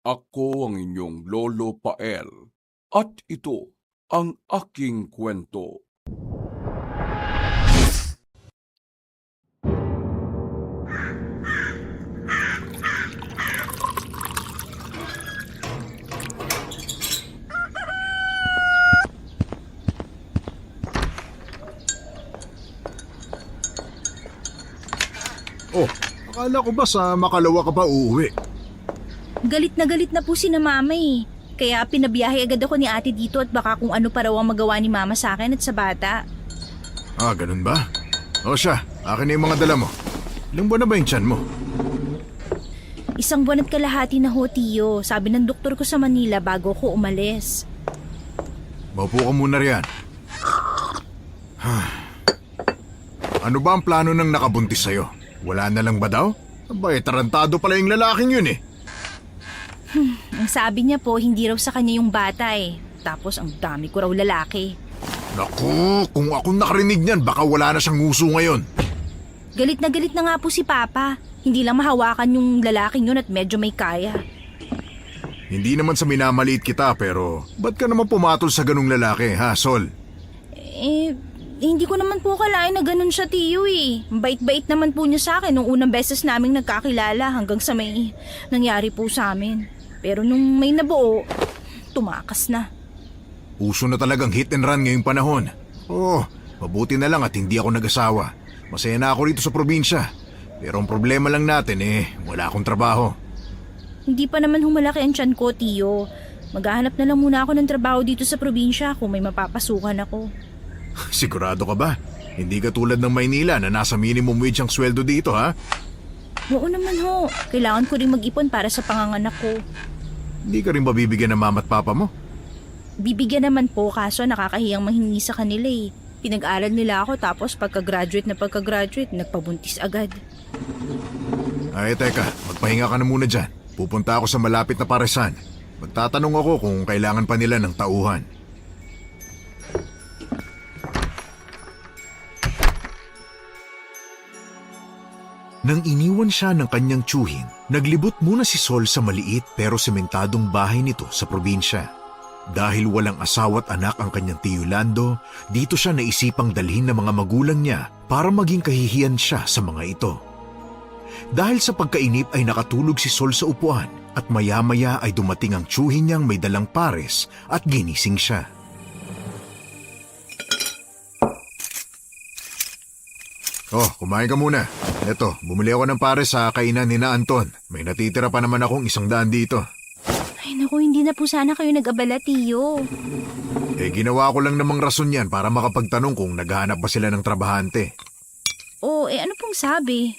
Ako ang inyong Lolo Pael at ito ang aking kwento. Oh, akala ko ba sa Makalawa ka pa uuwi? Galit na po si na mama eh. Kaya pinabiyahe agad ako ni ate dito at baka kung ano pa raw ang magawa ni mama sa akin at sa bata. Ah, ganun ba? O siya, akin na yung mga dala mo. Ilang buwan na ba yung tiyan mo? 1 buwan at kalahati na ho, Tiyo. Sabi ng doktor ko sa Manila bago ko umalis. Maupo ka muna riyan. Ano ba ang plano ng nakabuntis sa'yo? Wala na lang ba daw? Abay, tarantado pala yung lalaking yun eh. Ang sabi niya po, hindi raw sa kanya yung bata eh. Tapos ang dami ko raw lalaki. Naku, kung ako nakarinig niyan, baka wala na siyang nguso ngayon. Galit na nga po si Papa. Hindi lang mahawakan yung lalaking yun at medyo may kaya. Hindi naman sa minamaliit kita, pero ba't ka naman pumatol sa ganung lalaki, ha, Sol? Hindi ko naman po akalain na ganun siya, Tiyo eh. Bait-bait naman po niya sa akin nung unang beses naming nagkakilala hanggang sa may nangyari po sa amin. Pero nung may nabuo, tumakas na. Uso na talagang hit and run ngayong panahon. Oh, mabuti na lang at hindi ako nag-asawa. Masaya na ako rito sa probinsya. Pero ang problema lang natin wala akong trabaho. Hindi pa naman humalaki ang tiyan ko, Tiyo. Maghahanap na lang muna ako ng trabaho dito sa probinsya kung may mapapasukan ako. Sigurado ka ba? Hindi ka tulad ng Maynila na nasa minimum wage ang sweldo dito, ha? Oo naman ho. Kailangan ko rin mag-ipon para sa panganganak ko. Hindi ka rin babibigyan ng mama at papa mo? Bibigyan naman po kaso nakakahiyang manghingi sa kanila eh. Pinag-aral nila ako tapos pagka-graduate, nagpabuntis agad. Ay, teka. Magpahinga ka na muna dyan. Pupunta ako sa malapit na paresan. Magtatanong ako kung kailangan pa nila ng tauhan. Nang iniwan siya ng kanyang tiyuhin, naglibot muna si Sol sa maliit pero sementadong bahay nito sa probinsya. Dahil walang asawa't anak ang kanyang tiyo Lando, dito siya naisipang dalhin ng mga magulang niya para maging kahihiyan siya sa mga ito. Dahil sa pagkainip ay nakatulog si Sol sa upuan at maya-maya ay dumating ang tiyuhin niyang may dalang pares at ginising siya. Oh, kumain ka muna. Eto, bumili ako ng pares sa kainan ni na Anton. May natitira pa naman akong 100 dito. Ay naku, hindi na po sana kayo nag-abala, Tiyo. Ginawa ko lang namang rason yan para makapagtanong kung naghahanap ba sila ng trabahante. Ano pong sabi?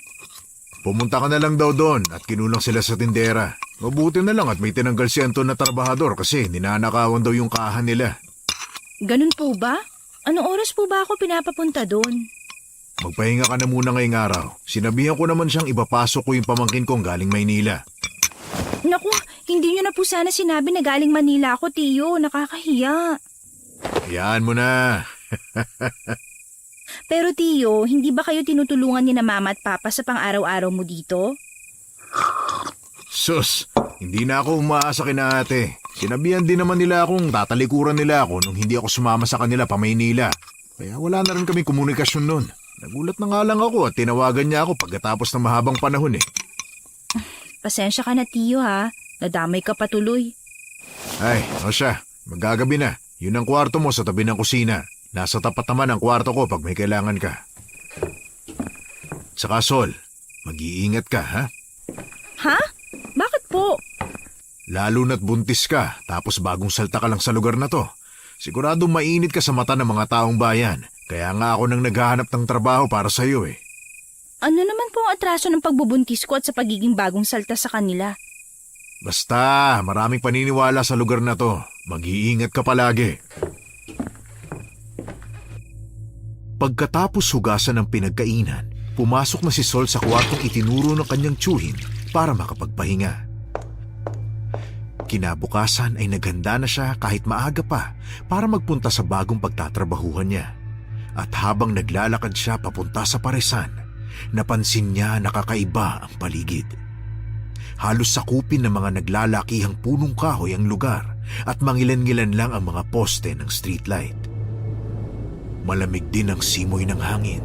Pumunta ka na lang daw doon at kinulang sila sa tindera. Mabuti na lang at may tinanggal si Anton na trabahador kasi ninanakawan daw yung kahan nila. Ganun po ba? Anong oras po ba ako pinapapunta doon? Magpahinga ka na muna ngayong araw. Sinabihan ko naman siyang ipapasok ko yung pamangkin kong galing Maynila. Naku, hindi niyo na po sana sinabi na galing Manila ako, Tiyo. Nakakahiya. Hayaan mo na. Pero Tiyo, hindi ba kayo tinutulungan ni na Mama at Papa sa pang-araw-araw mo dito? Sus, hindi na ako umaasa kina ate. Sinabihan din naman nila akong tatalikuran nila ako nung hindi ako sumama sa kanila pa Maynila. Kaya wala na rin kami komunikasyon nun. Nagulat na nga lang ako at tinawagan niya ako pagkatapos ng mahabang panahon eh. Pasensya ka na, Tiyo, ha? Nadamay ka patuloy. Ay, o siya, magagabi na. Yun ang kwarto mo sa tabi ng kusina. Nasa tapat naman ang kwarto ko pag may kailangan ka. Saka Sol, mag-iingat ka, ha? Ha? Bakit po? Lalo na't buntis ka, tapos bagong salta ka lang sa lugar na to. Siguradong mainit ka sa mata ng mga taong bayan. Kaya nga ako nang naghahanap ng trabaho para sa iyo eh. Ano naman po ang atraso ng pagbubuntis ko at sa pagiging bagong salta sa kanila? Basta, maraming paniniwala sa lugar na to. Mag-iingat ka palagi. Pagkatapos hugasan ng pinagkainan, pumasok na si Sol sa kwartong itinuro ng kanyang tiyuhin para makapagpahinga. Kinabukasan ay naghanda na siya kahit maaga pa para magpunta sa bagong pagtatrabahuhan niya. At habang naglalakad siya papunta sa paresan, napansin niya na kakaiba ang paligid. Halos sakupin ng mga naglalakihang punong kahoy ang lugar at mangilan-ngilan lang ang mga poste ng streetlight. Malamig din ang simoy ng hangin,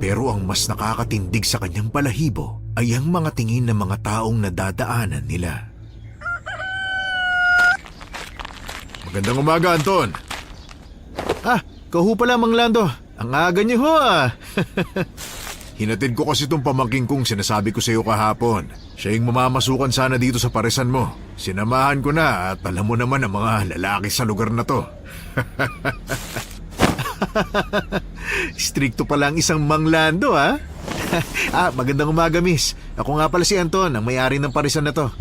pero ang mas nakakatindig sa kanyang balahibo ay ang mga tingin ng mga taong nadadaanan nila. Magandang umaga, Anton! Kahu pala, Mang Lando. Ang aga niyo ho Hinatid ko kasi itong pamangking kong sinasabi ko sa iyo kahapon. Siya yung mamamasukan sana dito sa paresan mo. Sinamahan ko na at alam mo naman ang mga lalaki sa lugar na to. Stricto pala ang isang Mang Lando, ha? Magandang umaga, miss. Ako nga pala si Anton, ang may-ari ng paresan na to.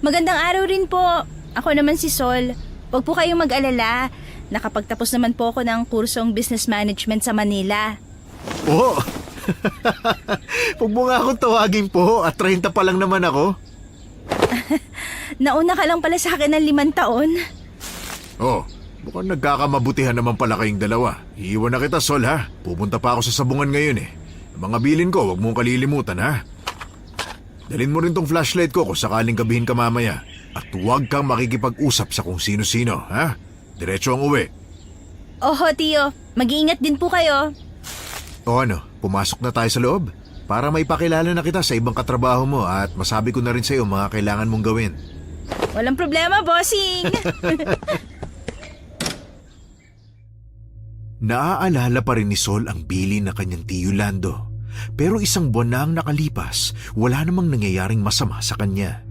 Magandang araw rin po. Ako naman si Sol. Huwag po kayong mag-alala. Nakapagtapos naman po ako ng kursong business management sa Manila. Oo! Huwag mo nga akong tawagin po at 30 pa lang naman ako. Nauna ka lang pala sa akin ng 5 taon. Mukhang nagkakamabutihan naman pala kayong dalawa. Iiwan na kita, Sol, ha? Pupunta pa ako sa sabungan ngayon eh. Ang mga bilin ko, huwag mong kalilimutan, ha? Dalhin mo rin tong flashlight ko kung sakaling gabihin ka mamaya. At huwag kang makikipag-usap sa kung sino-sino, ha? Diretso ang uwi. Oho, Tio. Mag-iingat din po kayo. Pumasok na tayo sa loob? Para may pakilala na kita sa ibang katrabaho mo at masabi ko na rin sa iyo mga kailangan mong gawin. Walang problema, bossing. Naaalala pa rin ni Sol ang bilin na kanyang tiyo Lando. Pero isang buwan na ang nakalipas, wala namang nangyayaring masama sa kanya.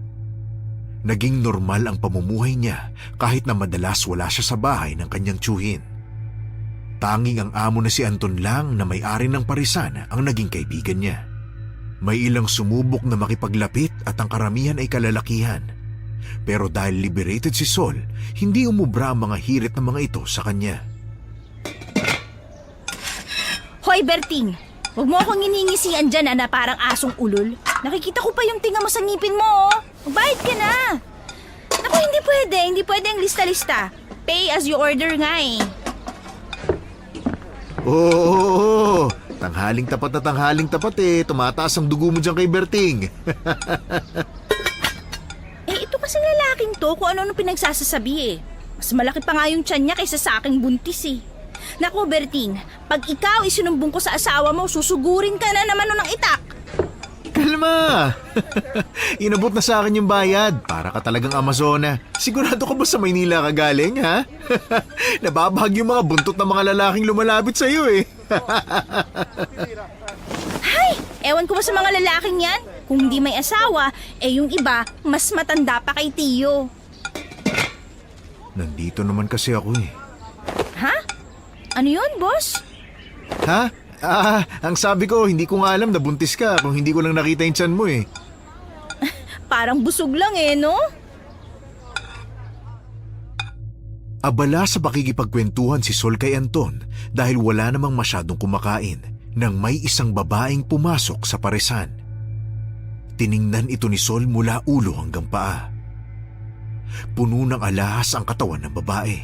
Naging normal ang pamumuhay niya kahit na madalas wala siya sa bahay ng kanyang tiyuhin. Tanging ang amo na si Anton lang na may-ari ng paresan ang naging kaibigan niya. May ilang sumubok na makipaglapit at ang karamihan ay kalalakihan. Pero dahil liberated si Sol, hindi umubra ang mga hirit ng mga ito sa kanya. Hoy, Berting! Huwag mo akong iningisian dyan na parang asong ulol. Nakikita ko pa yung tinga mo sa ngipin mo, oh. Magbayad ka na. Naku, hindi pwede ang lista-lista. Pay as you order nga eh. Oo, tanghaling tapat eh. Tumataas ang dugo mo dyan kay Berting. Ito kasing lalaking to kung ano pinagsasasabi eh. Mas malaki pa nga yung tiyan niya kaysa sa aking buntis eh. Naku, Berting, pag ikaw isinumbong ko sa asawa mo, susugurin ka na naman ng itak. Kalma! Inabot na sa akin yung bayad. Para ka talagang Amazona. Sigurado ka ba sa Maynila ka galing, ha? Nababahag yung mga buntot ng mga lalaking lumalapit sa'yo, eh. Hay! Ewan ko ba sa mga lalaking yan? Kung hindi may asawa, yung iba, mas matanda pa kay Tio. Nandito naman kasi ako, eh. Ha? Ano yun, boss? Ha? Ang sabi ko, hindi ko nga alam na buntis ka kung hindi ko lang nakita yung tiyan mo eh. Parang busog lang eh, no? Abala sa pakikipagkwentuhan si Sol kay Anton dahil wala namang masyadong kumakain nang may isang babaeng pumasok sa paresan. Tiningnan ito ni Sol mula ulo hanggang paa. Puno ng alahas ang katawan ng babae.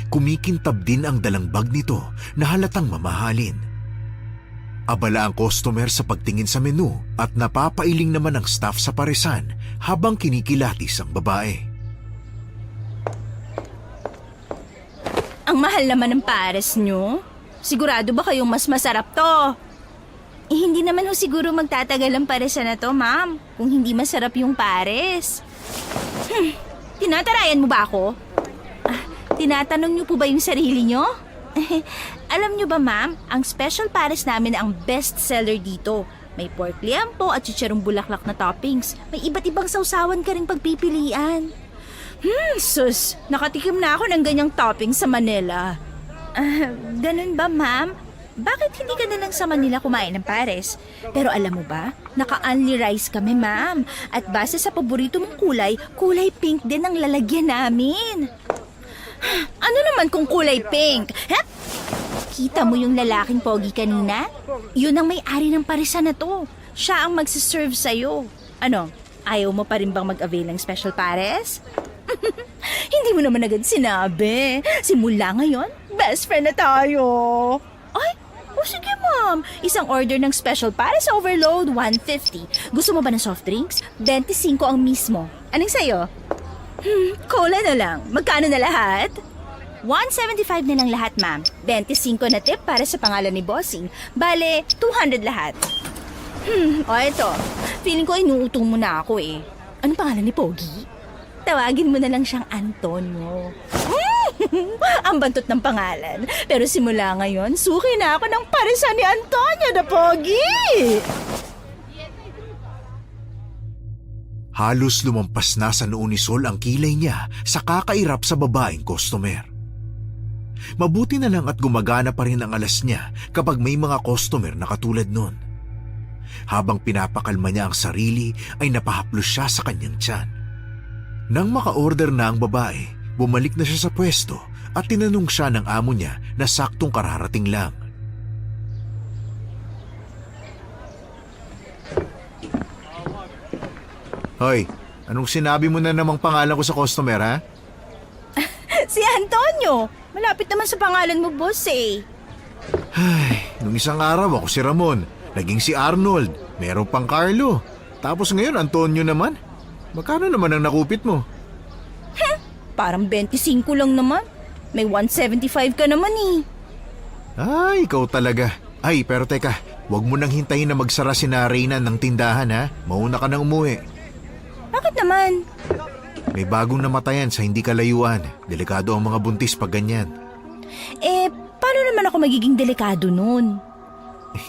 Kumikintab din ang dalang bag nito na halatang mamahalin. Abala ang customer sa pagtingin sa menu at napapailing naman ang staff sa paresan habang kinikilatis ang babae. Ang mahal naman ng pares nyo. Sigurado ba kayong mas masarap to? Hindi naman ho siguro magtatagal ang paresan na to, ma'am, kung hindi masarap yung pares. Tinatarayan mo ba ako? Tinatanong niyo po ba yung sarili niyo? Alam niyo ba, ma'am, ang special pares namin ang best seller dito. May pork liampo at chicharong bulaklak na toppings. May iba't ibang sausawan ka rin pagpipilian. Sus, nakatikim na ako ng ganyang toppings sa Manila. Ganun ba, ma'am? Bakit hindi ka na lang sa Manila kumain ng pares? Pero alam mo ba, naka-only rice kami, ma'am. At base sa paborito mong kulay, kulay pink din ang lalagyan namin. Ano naman kung kulay pink? Hep! Kita mo yung lalaking pogi kanina? Yun ang may-ari ng paresan na to. Siya ang magsiserve sa'yo. Ano, ayaw mo pa rin bang mag-avail ng special pares? Hindi mo naman agad sinabi. Simula ngayon, best friend na tayo. Ay, sige ma. ma'am. Isang order ng special Paris Overload, 150. Gusto mo ba ng soft drinks? 25 ang mismo. Anong sa'yo? Cola na lang. Magkano na lahat? 175 na lang lahat, ma'am. 25 na tip para sa pangalan ni Bossing. Bale, 200 lahat. O eto. Feeling ko inuutong mo na ako eh. Anong pangalan ni Pogi? Tawagin mo na lang siyang Antonio. Ang bantot ng pangalan. Pero simula ngayon, suki na ako ng parisan ni Antonio na Pogi. Halos lumampas na sa noo ni Sol ang kilay niya sa kakairap sa babaeng customer. Mabuti na lang at gumagana pa rin ang alas niya kapag may mga customer na katulad nun. Habang pinapakalma niya ang sarili ay napahaplos siya sa kanyang tiyan. Nang maka-order na ang babae, bumalik na siya sa pwesto at tinanong siya ng amo niya na saktong kararating lang. Hoy, anong sinabi mo na namang pangalan ko sa customer, ha? Si Antonio. Malapit naman sa pangalan mo, boss eh. Ay, nung isang araw ako si Ramon, naging si Arnold, meron pang Carlo. Tapos ngayon Antonio naman. Magkano naman ang nakupit mo? Parang 25 lang naman. May 175 ka naman eh. Ay, ikaw talaga. Ay, pero teka, wag mo nang hintayin na magsara si Reyna ng tindahan, ha? Mauna ka nang umuwi. Bakit naman? May bagong namatayan sa hindi kalayuan. Delikado ang mga buntis pag ganyan. Paano naman ako magiging delikado nun?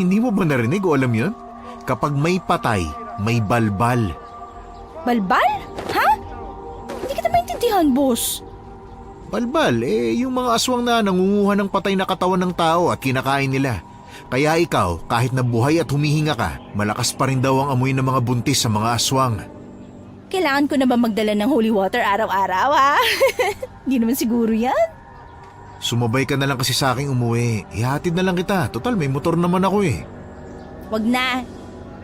Hindi mo ba narinig o alam yun? Kapag may patay, may balbal. Balbal? Ha? Hindi kita maintindihan, boss. Balbal, yung mga aswang na nangunguha ng patay na katawan ng tao at kinakain nila. Kaya ikaw, kahit na buhay at humihinga ka, malakas pa rin daw ang amoy ng mga buntis sa mga aswang. Kailangan ko na ba magdala ng holy water araw-araw, ha? Hindi naman siguro yan. Sumabay ka na lang kasi sa aking umuwi. Ihatid na lang kita. Total, may motor naman ako eh. Wag na.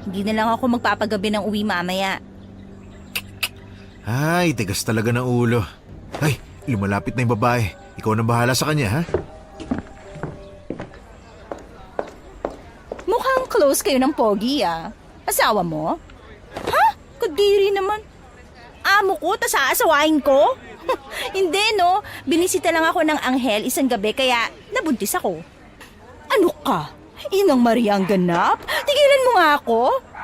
Hindi na lang ako magpapagabi ng uwi mamaya. Ay, tigas talaga ng ulo. Ay, lumalapit na yung babae. Ikaw na bahala sa kanya, ha? Mukhang close kayo ng Pogi, ah. Asawa mo? Ha? Kadiri naman. Amo ko, tas aasawain ko? Hindi, no? Binisita lang ako ng anghel isang gabi kaya nabuntis ako. Ano ka? Inang Maria ang ganap? Tigilan mo nga ako.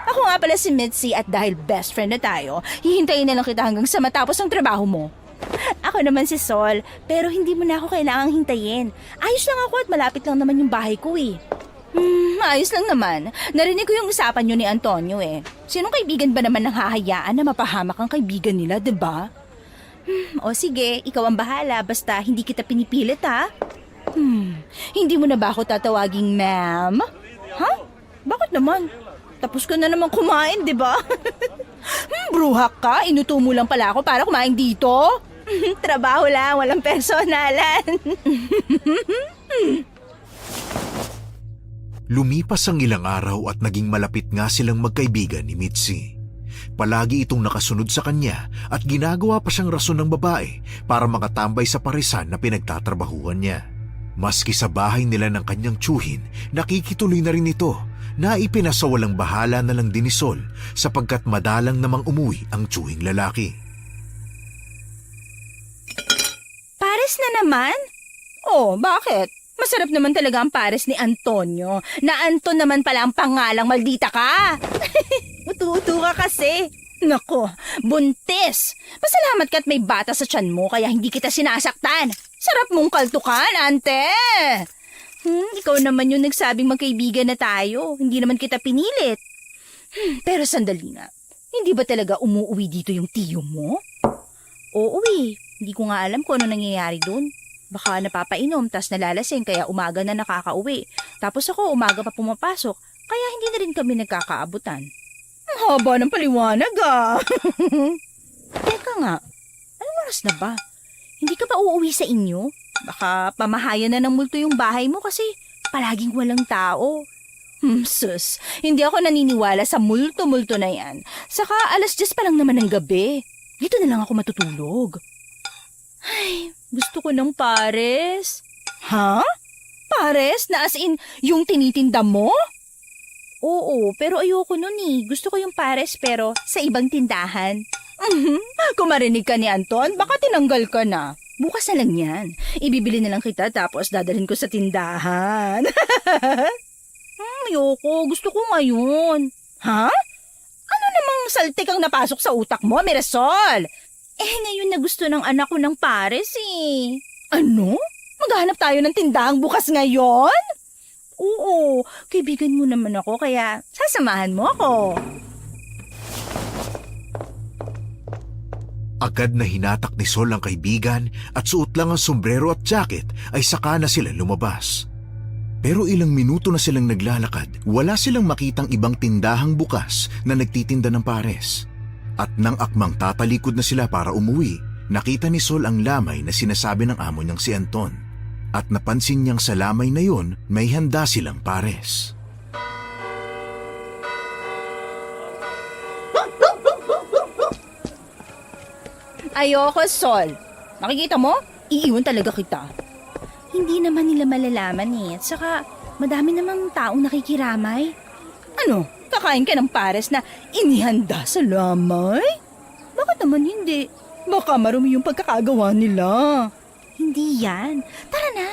Ako nga pala si Mitzi at dahil best friend na tayo, hihintayin na lang kita hanggang sa matapos ang trabaho mo. Ako naman si Sol, pero hindi mo na ako kailangang hintayin. Ayos lang ako at malapit lang naman yung bahay ko eh. Ayos lang naman. Narinig ko yung usapan nyo ni Antonio eh. Sinong kaibigan ba naman nang hahayaan na mapahamak ang kaibigan nila, diba? O sige, ikaw ang bahala basta hindi kita pinipilit ha. Hindi mo na ba ako tatawaging ma'am? Ha? Bakit naman? Tapos ka na naman kumain, diba? Bruhak ka, inuto mo lang pala ako para kumain dito. Trabaho lang, walang personalan. Lumipas ang ilang araw at naging malapit nga silang magkaibigan ni Mitzi. Palagi itong nakasunod sa kanya at ginagawa pa siyang rason ng babae para makatambay sa parisan na pinagtatrabahuhan niya. Maski sa bahay nila ng kanyang tiyuhin, nakikituloy na rin ito na ipinasawalang bahala na lang din ni Sol sapagkat madalang namang umuwi ang tiyuhing lalaki. Pares na naman? Oh, bakit? Masarap naman talaga ang pares ni Antonio. Na Anton naman pala ang pangalang maldita ka. Utu-utu ka kasi. Nako, buntis. Pasalamat ka't may bata sa tiyan mo kaya hindi kita sinasaktan. Sarap mong kaltukan, ante. Ikaw naman yung nagsabing magkaibigan na tayo. Hindi naman kita pinilit. Pero sandali nga. Hindi ba talaga umuwi dito yung tiyo mo? Oo Hindi ko nga alam kung ano nangyayari doon. Baka napapainom tas nalalasing kaya umaga na nakakauwi. Tapos ako umaga pa pumapasok kaya hindi na rin kami nagkakaabutan. Ang haba ng paliwanag ah. Teka nga, anong oras na ba? Hindi ka ba uuwi sa inyo? Baka pamahayan na ng multo yung bahay mo kasi palaging walang tao. Sus, hindi ako naniniwala sa multo-multo na yan. Saka 10:00 pa lang naman ng gabi. Dito na lang ako matutulog. Ay, gusto ko ng pares. Ha? Pares na as in yung tinitinda mo? Oo, pero ayoko nun eh. Gusto ko yung pares pero sa ibang tindahan. Kung marinig ka ni Anton, baka tinanggal ka na. Bukas na lang yan. Ibibili na lang kita tapos dadalhin ko sa tindahan. Ayoko. Gusto ko ngayon. Ha? Ano namang saltik ang napasok sa utak mo, Mirasol? Ngayon na gusto ng anak ko ng pares eh. Ano? Maghahanap tayo ng tindahang bukas ngayon? Oo, kaibigan mo naman ako kaya sasamahan mo ako. Agad na hinatak ni Sol ang kaibigan at suot lang ang sombrero at jacket ay saka na sila lumabas. Pero ilang minuto na silang naglalakad, wala silang makitang ibang tindahang bukas na nagtitinda ng pares. At nang akmang tatalikod na sila para umuwi, nakita ni Sol ang lamay na sinasabi ng amo niyang si Anton. At napansin niyang sa lamay na yon may handa silang pares. Ayoko, Sol. Makikita mo? Iiwan talaga kita. Hindi naman nila malalaman eh. At saka, madami namang taong nakikiramay. Ano? Kakain ka ng pares na inihanda sa lamay? Bakit naman hindi? Baka marumi yung pagkakagawa nila. Hindi yan. Tara na.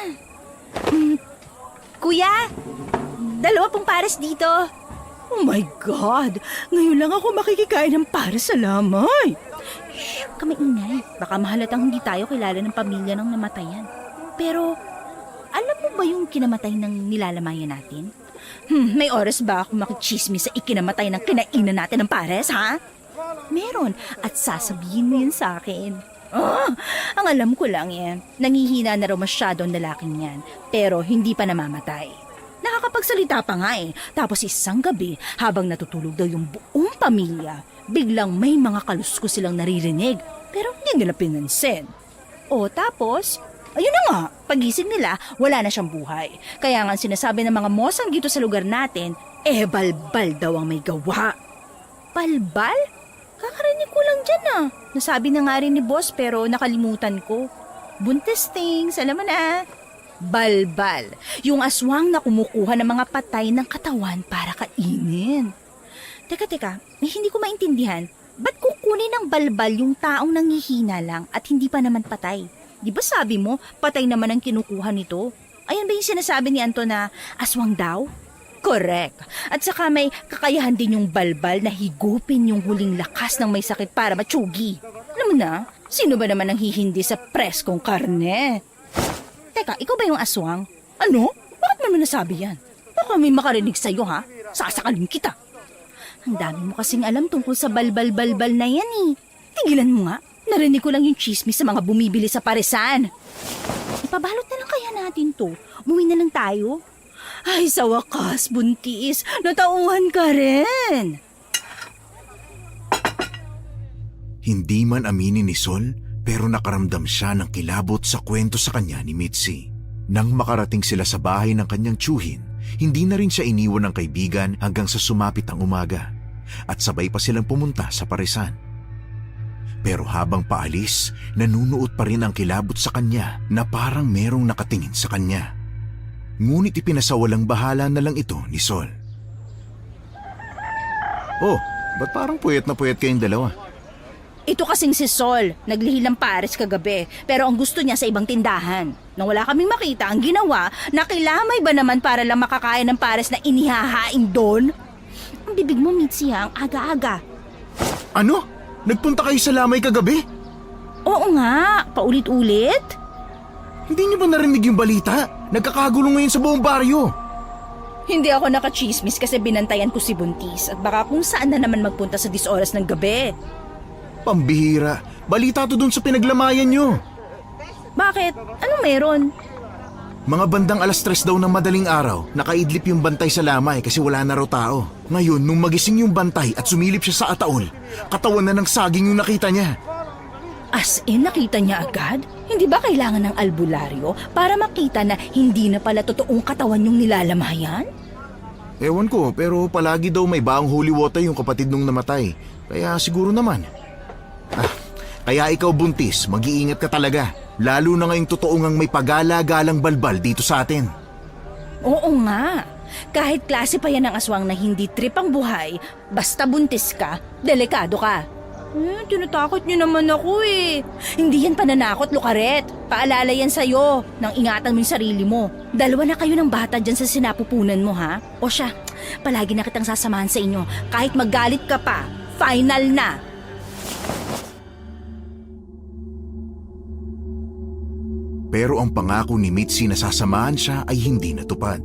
Kuya, 2 pong pares dito. Oh my God! Ngayon lang ako makikikain ng pares sa lamay. Shh, huwag ka maingay. Baka mahalatang hindi tayo kilala ng pamilya ng namatayan. Pero, alam mo ba yung kinamatay ng nilalamayan natin? May oras ba ako makichismis sa ikinamatay ng kinainan natin ng pares, ha? Meron, at sasabihin mo yun sa akin. Ang alam ko lang yan, nangihina na raw masyado ang lalaking yan, pero hindi pa namamatay. Nakakapagsalita pa nga eh, tapos isang gabi, habang natutulog daw yung buong pamilya, biglang may mga kaluskos silang naririnig, pero hindi nila pinansin. O tapos, ayun na nga, pagising nila, wala na siyang buhay. Kaya nga sinasabi ng mga mosang dito sa lugar natin, balbal daw ang may gawa. Balbal? Kakarinig ko lang dyan ah. Nasabi na nga rin ni boss pero nakalimutan ko. Buntis things, alam mo na. Balbal, yung aswang na kumukuha ng mga patay ng katawan para kainin. Teka, hindi ko maintindihan. Ba't kukunin ng balbal yung taong nangihina lang at hindi pa naman patay? Di ba sabi mo, patay naman ang kinukuha nito? Ayun ba yung sinasabi ni Anton na aswang daw? Correct. At saka may kakayahan din yung balbal na higupin yung huling lakas ng may sakit para matsugi. Alam mo na, sino ba naman ang hihindi sa preskong karne? Teka, ikaw ba yung aswang? Ano? Bakit mo nasabi yan? Baka may makarinig sa'yo ha? Sasakalin kita. Ang dami mo kasing alam tungkol sa balbal-balbal na yan eh. Tigilan mo nga. Narinig ko lang yung chismis sa mga bumibili sa paresan. Ipabalot na lang kaya natin to. Umuwi na lang tayo. Ay, sa wakas, buntis. Natauhan ka rin. Hindi man aminin ni Sol, pero nakaramdam siya ng kilabot sa kwento sa kanya ni Mitzi. Nang makarating sila sa bahay ng kanyang tiyuhin, hindi na rin siya iniwan ng kaibigan hanggang sa sumapit ang umaga. At sabay pa silang pumunta sa paresan. Pero habang paalis, nanunuot pa rin ang kilabot sa kanya na parang merong nakatingin sa kanya. Ngunit ipinasawalang bahala na lang ito ni Sol. Oh, ba't parang puyat na puyat kayong dalawa? Ito kasing si Sol, naglihil ng pares kagabi, pero ang gusto niya sa ibang tindahan. Nang wala kaming makita, ang ginawa, nakilamay ba naman para lang makakain ng pares na inihahain doon? Ang bibig mo, Mitzi, ha? Ang aga-aga. Ano? Nagpunta kayo sa lamay kagabi? Oo nga, paulit-ulit. Hindi niyo ba narinig yung balita? Nagkakagulo ngayon sa buong baryo. Hindi ako nakachismis kasi binantayan ko si Buntis at baka kung saan na naman magpunta sa 10 oras ng gabi. Pambihira. Balita to dun sa pinaglamayan nyo. Bakit? Anong meron? Mga bandang 3:00 daw ng madaling araw, nakaidlip yung bantay sa lamay kasi wala na raw tao. Ngayon, nung magising yung bantay at sumilip siya sa ataol, katawan na ng saging yung nakita niya. As in, nakita niya agad? Hindi ba kailangan ng albularyo para makita na hindi na pala totoong katawan yung nilalamayan? Ewan ko, pero palagi daw may baong holy water yung kapatid nung namatay. Kaya siguro naman. Kaya ikaw buntis, mag-iingat ka talaga. Lalo na ngayong totoo ngang may pagala-galang balbal dito sa atin. Oo nga. Kahit klase pa yan ng aswang na hindi trip ang buhay, basta buntis ka, delikado ka. Tinatakot niyo naman ako eh. Hindi yan pananakot, Lucaret. Paalala yan sa'yo nang ingatan mo yung sarili mo. Dalawa na kayo ng bata dyan sa sinapupunan mo, ha? O siya, palagi na kitang sasamahan sa inyo. Kahit magalit ka pa, final na. Pero ang pangako ni Mitzi na sasamahan siya ay hindi natupad.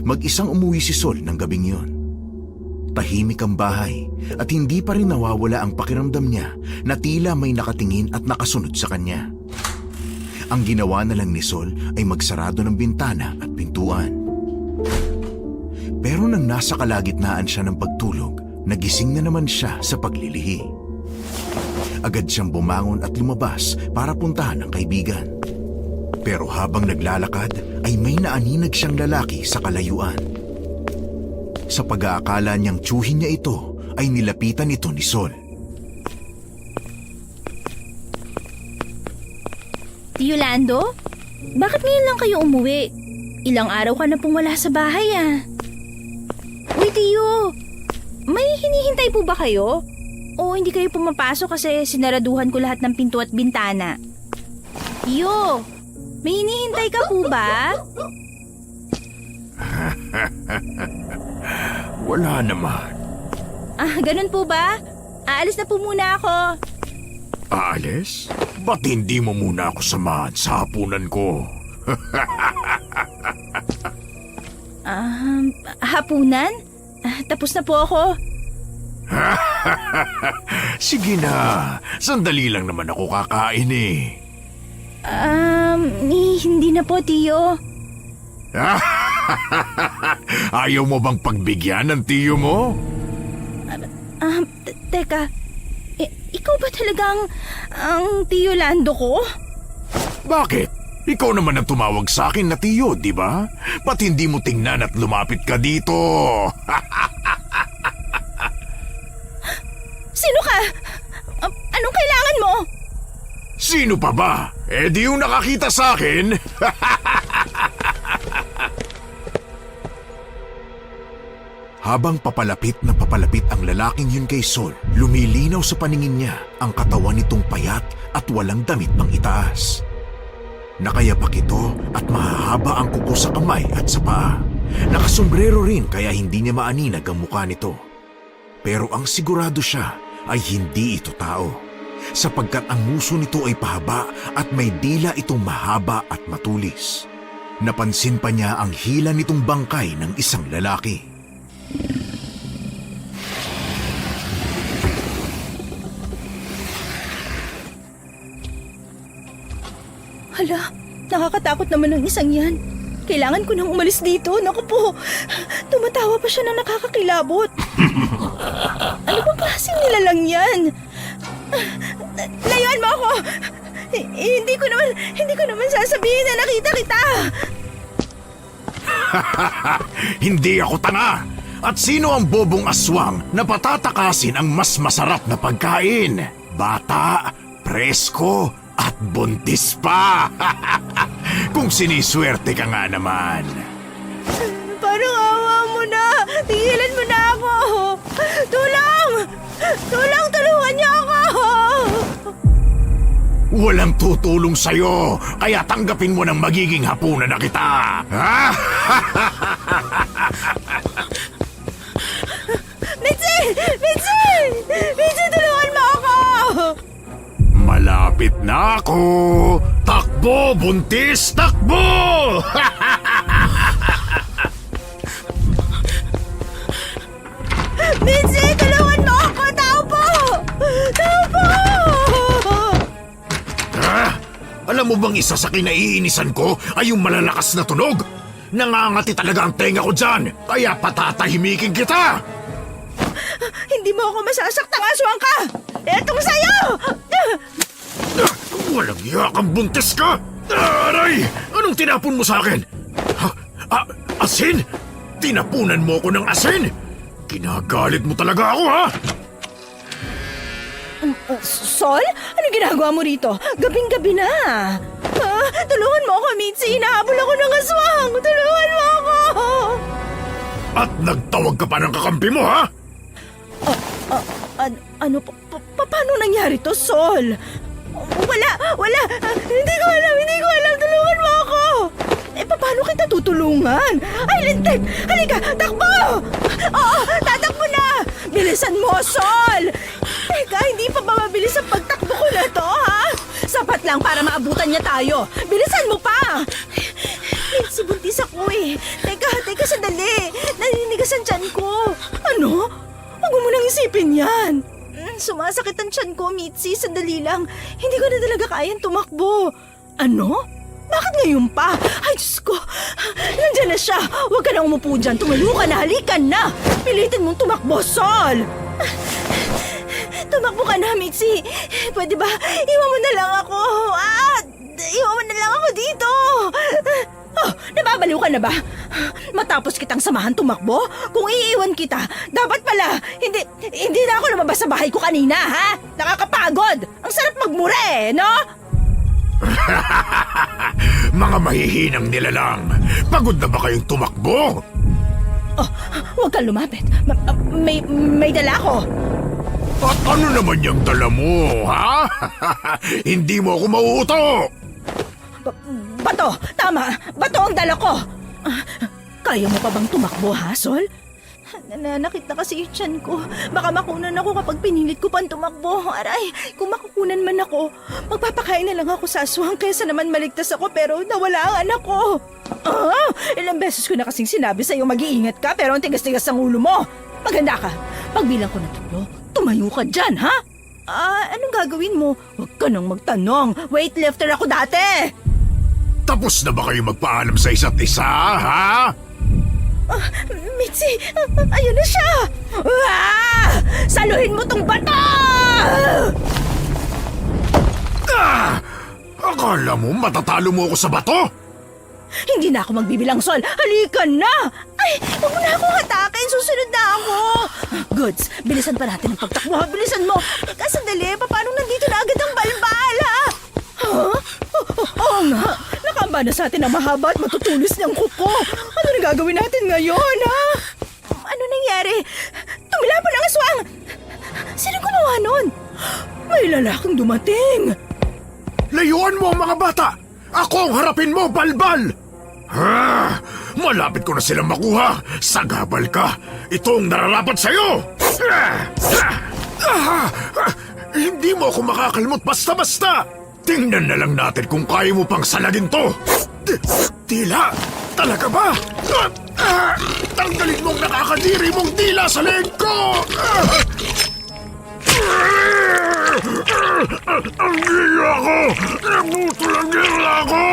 Mag-isang umuwi si Sol ng gabing yon. Tahimik ang bahay at hindi pa rin nawawala ang pakiramdam niya na tila may nakatingin at nakasunod sa kanya. Ang ginawa na lang ni Sol ay magsarado ng bintana at pintuan. Pero nang nasa kalagitnaan siya ng pagtulog, nagising na naman siya sa paglilihi. Agad siyang bumangon at lumabas para puntahan ang kaibigan. Pero habang naglalakad ay may naaninag siyang lalaki sa kalayuan. Sa pag-aakala niyang tiyuhin niya ito, ay nilapitan ito ni Sol. Tio Lando? Bakit ngayon lang kayo umuwi? Ilang araw ka na pong wala sa bahay ah. Uy, Tio! May hinihintay po ba kayo? O hindi kayo pumapasok kasi sinaraduhan ko lahat ng pinto at bintana? Tio! May hinihintay ka po ba? Wala naman. Ganun po ba? Aalis na po muna ako. Aalis? Ba't hindi mo muna ako samahan sa hapunan ko? Hapunan? Tapos na po ako. Sige na, sandali lang naman ako kakain eh. Hindi na po, Tio. Ayaw mo bang pagbigyan ng tiyo mo? Teka. Ikaw ba talagang ang Tio Lando ko? Bakit? Ikaw naman ang tumawag sa akin na tiyo, di ba? Ba't hindi mo tingnan at lumapit ka dito? Sino ka? Anong kailangan mo? Sino pa ba? Eh di yung nakakita sa akin. Habang papalapit na papalapit ang lalaking yun kay Sol, lumilinaw sa paningin niya ang katawan nitong payat at walang damit pang itaas. Nakayapak ito at mahahaba ang kuko sa kamay at sa paa. Nakasombrero rin kaya hindi niya maaninag ang mukha nito. Pero ang sigurado siya ay hindi ito tao, sapagkat ang muso nito ay pahaba at may dila itong mahaba at matulis. Napansin pa niya ang hila nitong bangkay ng isang lalaki. Hala, nakakatakot naman ang isang yan. Kailangan ko nang umalis dito. Naku po, tumatawa pa siya na nakakakilabot. Ano bang klaseng nilalang yan? Layuan mo ako! Hindi ko naman sasabihin na nakita kita. Hindi ako tanga! At sino ang bobong aswang na patatakasin ang mas masarap na pagkain? Bata, presko, at buntis pa! Kung siniswerte ka nga naman. Parang awa mo na. Tigilan mo na ako. Tulong! Tulungan niyo ako! Walang tutulong sa'yo, kaya tanggapin mo ng magiging hapunan na kita. Mitzi, tulungan mo ako! Malapit na ako! Takbo, buntis, takbo! Mitzi, tulungan mo ako! Tao po! Alam mo bang isa sa kinaiinisan ko ay yung malalakas na tunog? Nangangati talaga ang tenga ko dyan, kaya patatahimikin kita! Hindi mo ako masasaktang aswang ka! Etong sa'yo! Walang iya kang buntis ka! Aray! Anong tinapon mo sa akin? Asin? Tinapunan mo ko ng asin? Kinagalit mo talaga ako, ha? Sol? Ano ginagawa mo rito? Gabing-gabi na. Tulungan mo ako, Mitzi. Inahabol ako ng aswang. Tulungan mo ako. At nagtawag ka pa ng kakampi mo, ha? Paano nangyari to, Sol? Wala. Hindi ko alam. Tulungan mo ako. Paano kita tutulungan? Ay, lintik! Halika, takbo! Oo, tatakbo na! Bilisan mo, Sol! Teka, hindi pa ba mabilis ang pagtakbo ko na to, ha? Sapat lang para maabutan niya tayo. Bilisan mo pa! Minsi, buntis ako eh. Teka, sandali. Naninigas ang tiyan ko. Ano? Huwag mo munang isipin yan. Sumasakit ang tiyan ko, Mitzi. Sandali lang. Hindi ko na talaga kayang tumakbo. Ano? Bakit ngayon pa? Ay, Diyos ko. Nandiyan na siya. Huwag ka na umupo dyan. Tumayo ka na. Halika na. Pilitin mong tumakbo, Sol. Tumakbo ka na, Mitzi. Pwede ba? Iwan mo na lang ako. Iwan mo na lang ako dito. Oh, nababaliw ka na ba? Matapos kitang samahan tumakbo? Kung iiwan kita, dapat pala, hindi na ako lumabas sa bahay ko kanina, ha? Nakakapagod. Ang sarap magmura eh, no? Mga mahihinang nilalang, pagod na ba kayong tumakbo? Oh, huwag kang lumapit. May dala ko. At ano naman yung dala mo, ha? Hindi mo ako mauuto! Bato! Tama! Bato ang dala ko! Kaya mo pa bang tumakbo, ha, Sol? Nananakit na kasi yung tiyan ko. Baka makunan ako kapag pinilit ko pang tumakbo. Aray, kung makukunan man ako, magpapakain na lang ako sa aswang kaysa naman maligtas ako pero nawala ang anak ko. Ilang beses ko na kasing sinabi sa'yo mag-iingat ka pero ang tigas-tigas ang ulo mo. Maganda ka. Pagbilang ko ng 3, tumayo ka dyan, ha? Anong gagawin mo? Huwag ka nang magtanong. Weightlifter ako dati. Tapos na ba kayo magpaalam sa isa't isa, ha? Mitzi, ayun na siya! Saluhin mo tong bato! Akala mo matatalo mo ako sa bato? Hindi na ako magbibilang, Sol. Halika na! Ay, huwag mo na akong hatakin. Susunod na ako. Goods, bilisan pa natin ang pagtakbo. Bilisan mo. Teka, sandali. Paano nandito na agad ang balbal, ha? Oo nga. Nakamba na sa atin ang mahaba at matutulis niyang kuko. Ano na gagawin natin ngayon, ha? Ano nangyari? Tumilapon ang aswang! Sino gumawa nun? May lalaking dumating. Layuan mo ang mga bata! Ako ang harapin mo, balbal! Malapit ko na silang makuha. Sagabal ka. Ito ang nararapat sa'yo. Hindi mo ako makakalmot basta-basta. Tingnan na lang natin kung kaya mo pang salagin to. Tila? Talaga ba? Tanggalin mong nakakadiri mong dila sa leeg ko! Ang dila ko! Nabutol ang dila ko!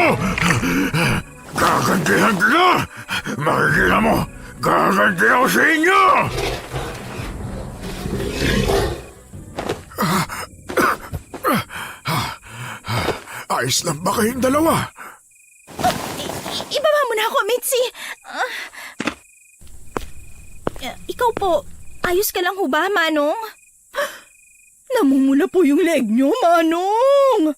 Gagantihan ka! Makikita mo! Gaganti ako sa inyo! Ayos lang ba kayong dalawa? Ibaba mo na ako, Mitzi. Ikaw po, ayos ka lang ho ba, Manong? Namumula po yung leg niyo, Manong!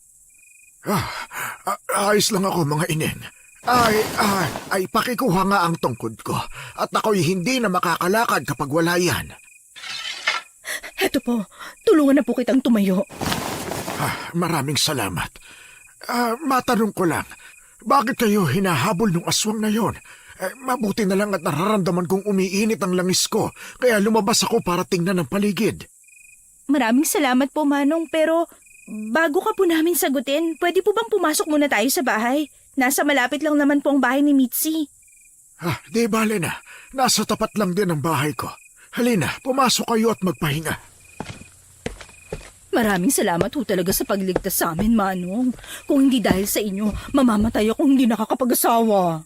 Ayos lang ako, mga inen. Ay, pakikuha nga ang tungkod ko. At ako'y hindi na makakalakad kapag wala yan. Heto po, tulungan na po kitang tumayo. Maraming salamat. Matanong ko lang, bakit kayo hinahabol ng aswang na yon? Mabuti na lang at nararamdaman kong umiinit ang langis ko, kaya lumabas ako para tingnan ang paligid. Maraming salamat po, Manong, pero bago ka po namin sagutin, pwede po bang pumasok muna tayo sa bahay? Nasa malapit lang naman po ang bahay ni Mitzi. Di bale na. Nasa tapat lang din ang bahay ko. Halina, pumasok kayo at magpahinga. Maraming salamat ho talaga sa pagligtas sa amin, Manong. Kung hindi dahil sa inyo, mamamatay ako hindi nakakapag-asawa.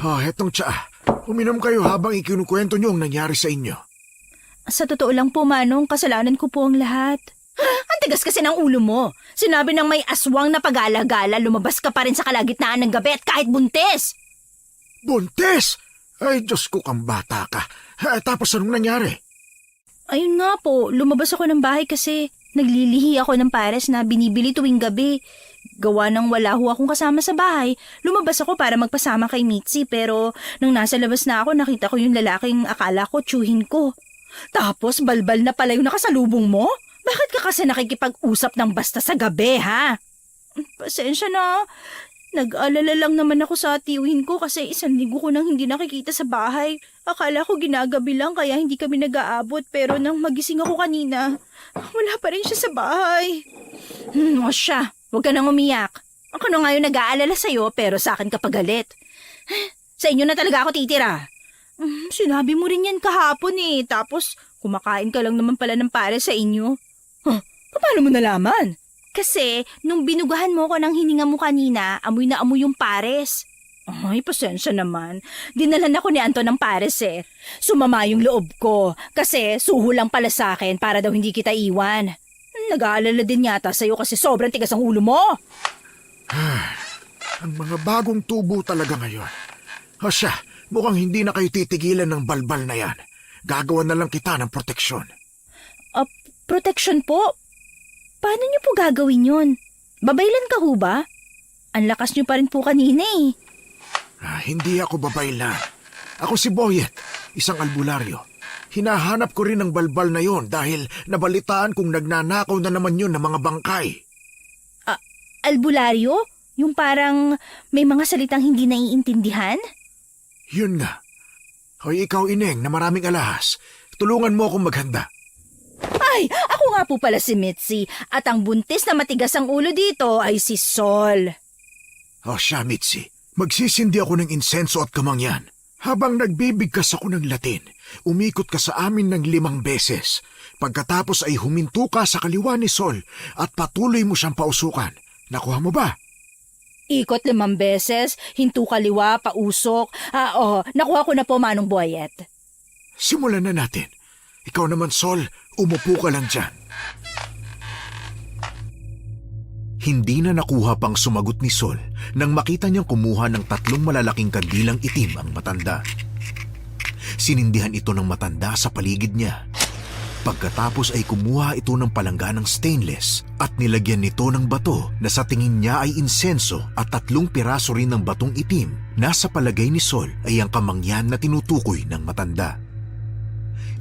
Hetong tsaa. Uminom kayo habang ikinukwento niyo ang nangyari sa inyo. Sa totoo lang po, Manong, kasalanan ko po ang lahat. Ang tigas kasi ng ulo mo. Sinabi ng may aswang na pag-alagala, lumabas ka pa rin sa kalagitnaan ng gabi at kahit buntis. Buntis? Ay, Diyos ko kang bata ka. Tapos anong nangyari? Ayun nga po, lumabas ako ng bahay kasi naglilihi ako ng pares na binibili tuwing gabi. Gawa ng wala ho akong kasama sa bahay, lumabas ako para magpasama kay Mitzi pero nung nasa labas na ako nakita ko yung lalaking akala ko tsuhin ko. Tapos balbal na pala yung nakasalubong mo? Bakit ka kasi nakikipag-usap ng basta sa gabi, ha? Pasensya na. Nag-alala lang naman ako sa tiyuhin ko kasi 1 linggo ko nang hindi nakikita sa bahay. Akala ko ginagabi lang kaya hindi kami nag-aabot pero nang magising ako kanina, wala pa rin siya sa bahay. O siya, huwag ka nang umiyak. Ako na ngayon nag-aalala sa'yo pero sa akin ka pagalit. Sa inyo na talaga ako titira. Sinabi mo rin yan kahapon eh. Tapos kumakain ka lang naman pala ng pare sa inyo. Paano mo nalaman? Kasi nung binugahan mo ko ng hininga mo kanina, amoy na amoy yung pares. Ay, pasensya naman. Dinalan ako ni Anton ng pares eh. Sumama yung loob ko kasi suho lang pala sa akin para daw hindi kita iwan. Nag-aalala din yata sa'yo kasi sobrang tigas ang ulo mo. Ang mga bagong tubo talaga ngayon. O siya, mukhang hindi na kayo titigilan ng balbal na yan. Gagawa na lang kita ng proteksyon. Protection po? Paano niyo po gagawin yun? Babaylan ka ho ba? Ang lakas niyo pa rin po kanina eh. Hindi ako babaylan. Ako si Boyet, isang albularyo. Hinahanap ko rin ang balbal na yon dahil nabalitaan kong nagnanakaw na naman yun ng mga bangkay. Albularyo? Yung parang may mga salitang hindi naiintindihan? Yun nga. Hoy ikaw ineng na maraming alahas, tulungan mo akong maghanda. Ay, ako nga po pala si Mitzi at ang buntis na matigas ang ulo dito ay si Sol. O siya, Mitzi. Magsisindi ako ng insenso at kamangyan. Habang nagbibigkas ako ng Latin, umikot ka sa amin ng 5 beses. Pagkatapos ay huminto ka sa kaliwa ni Sol at patuloy mo siyang pausukan. Nakuha mo ba? Ikot 5 beses, hinto kaliwa, pausok. Nakuha ko na po, Manong Boyet. Simulan na natin. Ikaw naman, Sol, umupo ka lang dyan. Hindi na nakuha pang sumagot ni Sol nang makita niyang kumuha ng 3 malalaking kandilang itim ang matanda. Sinindihan ito ng matanda sa paligid niya. Pagkatapos ay kumuha ito ng palangganang stainless at nilagyan nito ng bato na sa tingin niya ay insenso at 3 piraso rin ng batong itim na sa palagay ni Sol ay ang kamangyan na tinutukoy ng matanda.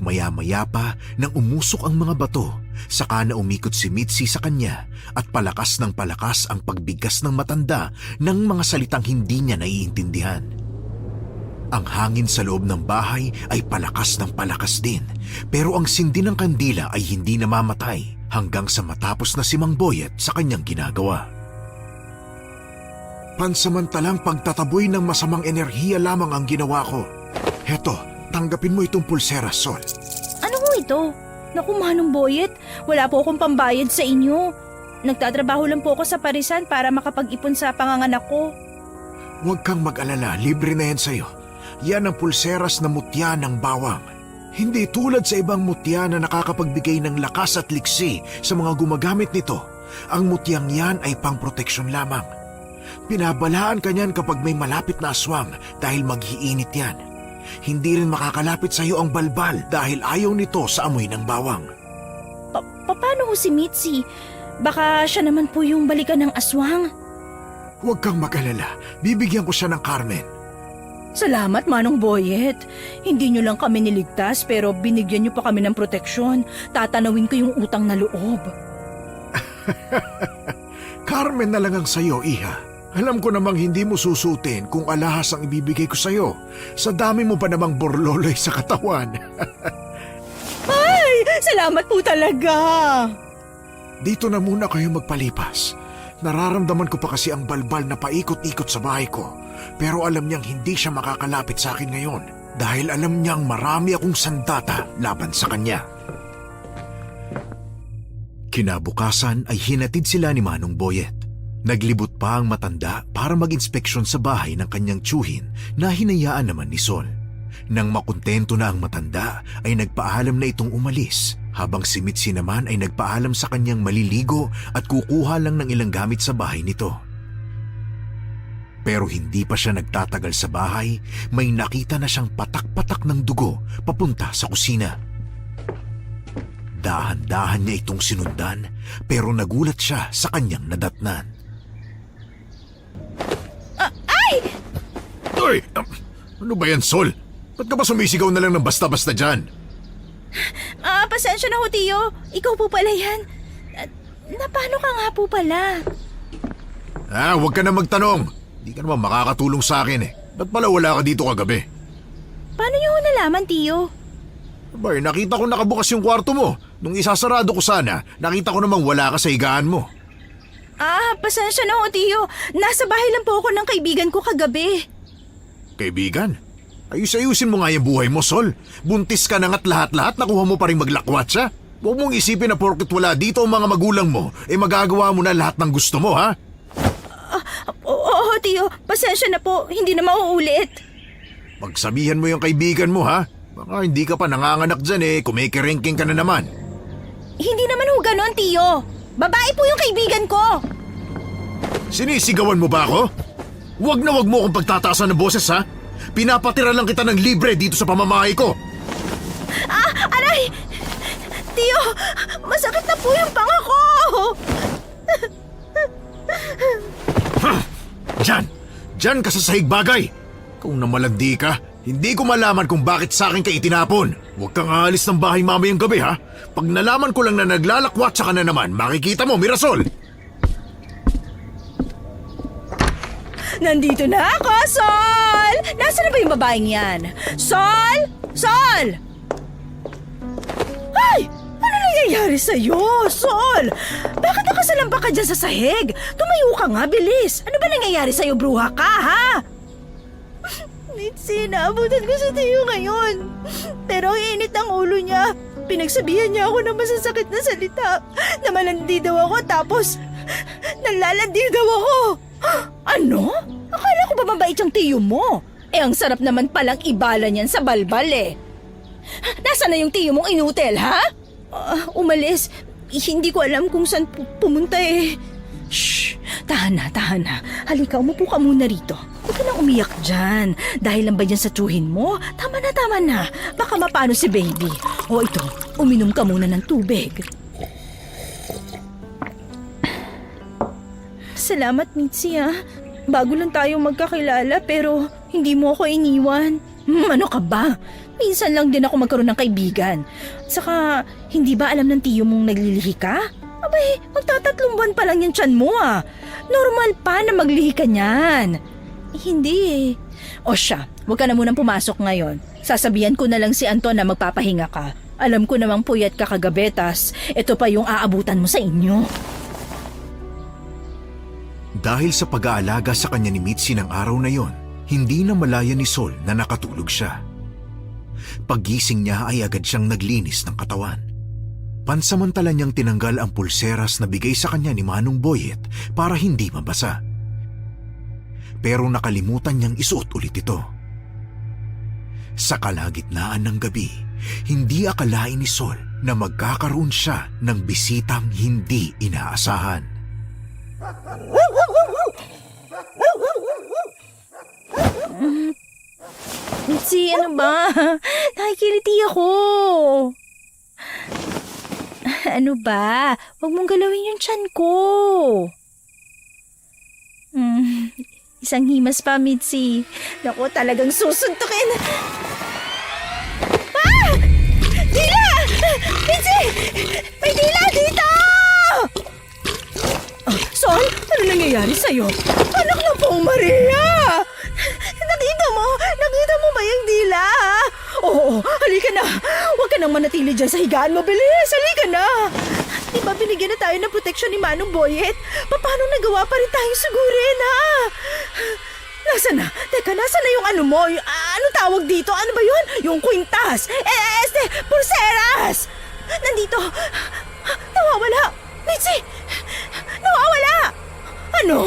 Maya-maya pa nang umusok ang mga bato, saka na umikot si Mitzi sa kanya at palakas ng palakas ang pagbigkas ng matanda ng mga salitang hindi niya naiintindihan. Ang hangin sa loob ng bahay ay palakas ng palakas din, pero ang sindi ng kandila ay hindi namamatay hanggang sa matapos na si Mang Boyet sa kanyang ginagawa. Pansamantalang pagtataboy ng masamang enerhiya lamang ang ginawa ko. Heto, tanggapin mo itong pulsera, Sol. Ano ho ito? Naku, Manong Boyet, wala po akong pambayad sa inyo. Nagtatrabaho lang po ako sa parisan para makapag-ipon sa panganganak ko. Huwag kang mag-alala, libre na yan sa'yo. Yan ang pulseras na mutya ng bawang. Hindi tulad sa ibang mutya na nakakapagbigay ng lakas at liksi sa mga gumagamit nito. Ang mutyang yan ay pang-proteksyon lamang. Pinabalaan ka niyan kapag may malapit na aswang dahil maghiinit yan. Hindi rin makakalapit sa iyo ang balbal dahil ayaw nito sa amoy ng bawang. Paano ho si Mitzi? Baka siya naman po yung balikan ng aswang. Huwag kang mag-alala. Bibigyan ko siya ng Carmen. Salamat, Manong Boyet. Hindi nyo lang kami niligtas pero binigyan nyo pa kami ng proteksyon. Tatanawin ko yung utang na loob. Carmen na lang ang sayo, iha. Alam ko namang hindi mo susutin kung alahas ang ibibigay ko sa'yo. Sa dami mo pa namang borloloy sa katawan. Ay! Salamat po talaga! Dito na muna kayo magpalipas. Nararamdaman ko pa kasi ang balbal na paikot-ikot sa bahay ko. Pero alam niyang hindi siya makakalapit sa akin ngayon dahil alam niyang marami akong sandata laban sa kanya. Kinabukasan ay hinatid sila ni Manong Boyet. Naglibot pa ang matanda para mag-inspeksyon sa bahay ng kanyang tiyuhin na hinayaan naman ni Sol. Nang makontento na ang matanda ay nagpaalam na itong umalis habang si Mitzi naman ay nagpaalam sa kanyang maliligo at kukuha lang ng ilang gamit sa bahay nito. Pero hindi pa siya nagtatagal sa bahay, may nakita na siyang patak-patak ng dugo papunta sa kusina. Dahan-dahan niya itong sinundan pero nagulat siya sa kanyang nadatnan. Ay! Ano ba yan, Sol? Ba't ka ba sumisigaw na lang ng basta-basta dyan? Pasensya na ho, Tiyo. Ikaw po pala yan. Paano ka nga po pala? Huwag ka na magtanong. Di ka naman makakatulong sa akin eh. Ba't pala wala ka dito kagabi? Paano niyo ho nalaman, Tiyo? Abay, nakita ko nakabukas yung kwarto mo. Nung isasarado ko sana, nakita ko namang wala ka sa higaan mo. Pasensya na ho, Tiyo. Nasa bahay lang po ako ng kaibigan ko kagabi. Kaibigan? Ayus-ayusin mo nga yung buhay mo, Sol. Buntis ka na nga't lahat-lahat nakuha mo pa rin maglakwatsa. Huwag mong isipin na porket wala dito ang mga magulang mo, magagawa mo na lahat ng gusto mo, ha? Oo, Tiyo. Pasensya na po. Hindi na mauulit. Pagsabihan mo yung kaibigan mo, ha? Baka hindi ka pa nanganganak dyan kumikiringking ka na naman. Hindi naman ho ganon, Tiyo. Babae po yung kaibigan ko. Sinisigawan mo ba ako? Huwag na huwag mo akong pagtataasan ng boses, ha? Pinapatira lang kita ng libre dito sa pamamahay ko. Aray! Tiyo, masakit na po yung panga ko! Diyan ka sa sahig bagay. Kung namalandi ka, hindi ko malaman kung bakit sa akin ka itinapon. Huwag kang aalis ng bahay mamayang gabi, ha? Pag nalaman ko lang na naglalakwatsa ka na naman, makikita mo, Mirasol! Nandito na ako, Sol! Nasaan na ba yung babaeng yan? Sol! Sol! Ay! Ano nangyayari sa'yo, Sol? Bakit nakasalampa ka dyan sa sahig? Tumayo ka nga, bilis! Ano ba nangyayari sa'yo, bruha ka, ha? Mitzi, naabutan ko sa Tiyo ngayon. Pero ang init ng ulo niya. Pinagsabihan niya ako ng masasakit na salita. Namalandi daw ako tapos nalalandi daw ako. Ano? Akala ko ba mabait yung Tiyo mo? Ang sarap naman palang ibala niyan sa balbal Nasaan na yung Tiyo mong inutel, ha? Umalis. Hindi ko alam kung saan pumunta Shh! Tahan na. Halika, umupo ka muna rito. Huwag ka nang umiyak dyan. Dahil lang ba dyan sa tsuhin mo? Tama na. Baka mapano si baby. O ito, uminom ka muna ng tubig. Salamat, Mitzi, ha. Bago lang tayo magkakilala pero hindi mo ako iniwan. Ano ka ba? Minsan lang din ako magkaroon ng kaibigan. Saka, hindi ba alam ng Tiyo mong naglilihi ka? Abay, magtatatlong buwan pa lang yung tiyan mo Normal pa na maglihi ka niyan. Hindi O siya, huwag ka na munang pumasok ngayon. Sasabihan ko na lang si Anton na magpapahinga ka. Alam ko namang puyat ka kagabi, tas ito pa yung aabutan mo sa inyo. Dahil sa pag-aalaga sa kanya ni Mitzi ng araw na yon, hindi na malaya ni Sol na nakatulog siya. Paggising niya ay agad siyang naglinis ng katawan. Pansamantala niyang tinanggal ang pulseras na bigay sa kanya ni Manong Boyet para hindi mabasa. Pero nakalimutan niyang isuot ulit ito. Sa kalagitnaan ng gabi, hindi akalain ni Sol na magkakaroon siya ng bisitang hindi inaasahan. Mitzi, ano ba? Nakikiliti ako. Ano ba? Huwag mong galawin yung tiyan ko. Isang himas pa, Mitzi. Naku, talagang susuntukin. Dila! Mitzi! May dila dito! Sol, ano nangyayari sa'yo? Anak na pong Maria! Nakita mo ba yung dila? Oo, halika na. Huwag ka nang manatili dyan sa higaan mo. Bilis, halika na. Di ba binigyan na tayo ng proteksyon ni Manong Boyet? Paano nagawa pa rin tayong sugurin, ha? Nasaan na? Teka, nasaan na yung ano mo? Anong tawag dito? Ano ba yun? Yung kwintas. Pulseras. Nandito. Nawawala. Mitzi! Nawawala! Ano?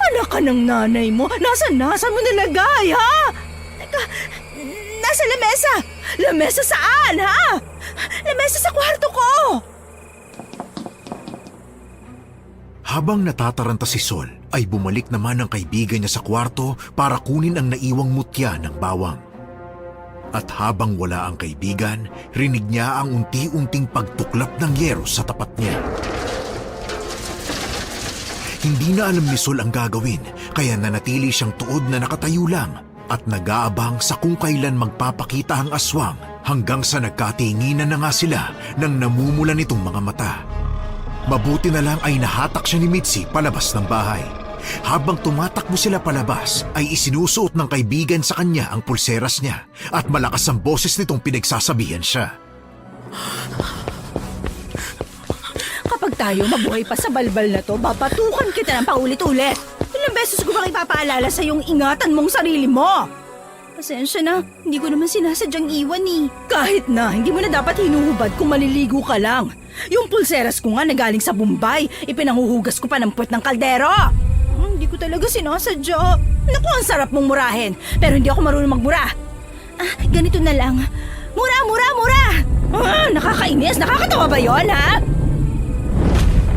Anak ka ng nanay mo? Nasaan mo nilagay, ha? Teka, nasa lamesa. Lamesa saan, ha? Lamesa sa kwarto ko. Habang natataranta si Sol, ay bumalik naman ang kaibigan niya sa kwarto para kunin ang naiwang mutya ng bawang. At habang wala ang kaibigan, rinig niya ang unti-unting pagtuklap ng yero sa tapat niya. Hindi na alam ni Sol ang gagawin, kaya nanatili siyang tuod na nakatayo lang at nag-aabang sa kung kailan magpapakita ang aswang hanggang sa nagkatinginan na nga sila nang namumula nitong mga mata. Mabuti na lang ay nahatak siya ni Mitzi palabas ng bahay. Habang tumatakbo sila palabas, ay isinusuot ng kaibigan sa kanya ang pulseras niya at malakas ang boses nitong pinagsasabihan siya. Kapag tayo mabuhay pa sa balbal na to, babatukan kita ng paulit-ulit. Ilang beses ko bang ipapaalala sa yung ingatan mong sarili mo? Pasensya na, hindi ko naman sinasadyang iwan eh. Kahit na, hindi mo na dapat hinuhubad kung maliligo ka lang. Yung pulseras ko nga na galing sa Bombay, ipinanghuhugas ko pa ng puwet ng kaldero. Hindi ko talaga sinasadya. Naku, ang sarap mong murahin. Pero hindi ako marunong magmura. Ganito na lang. Mura, mura, mura! Nakakainis. Nakakatawa ba yon, ha?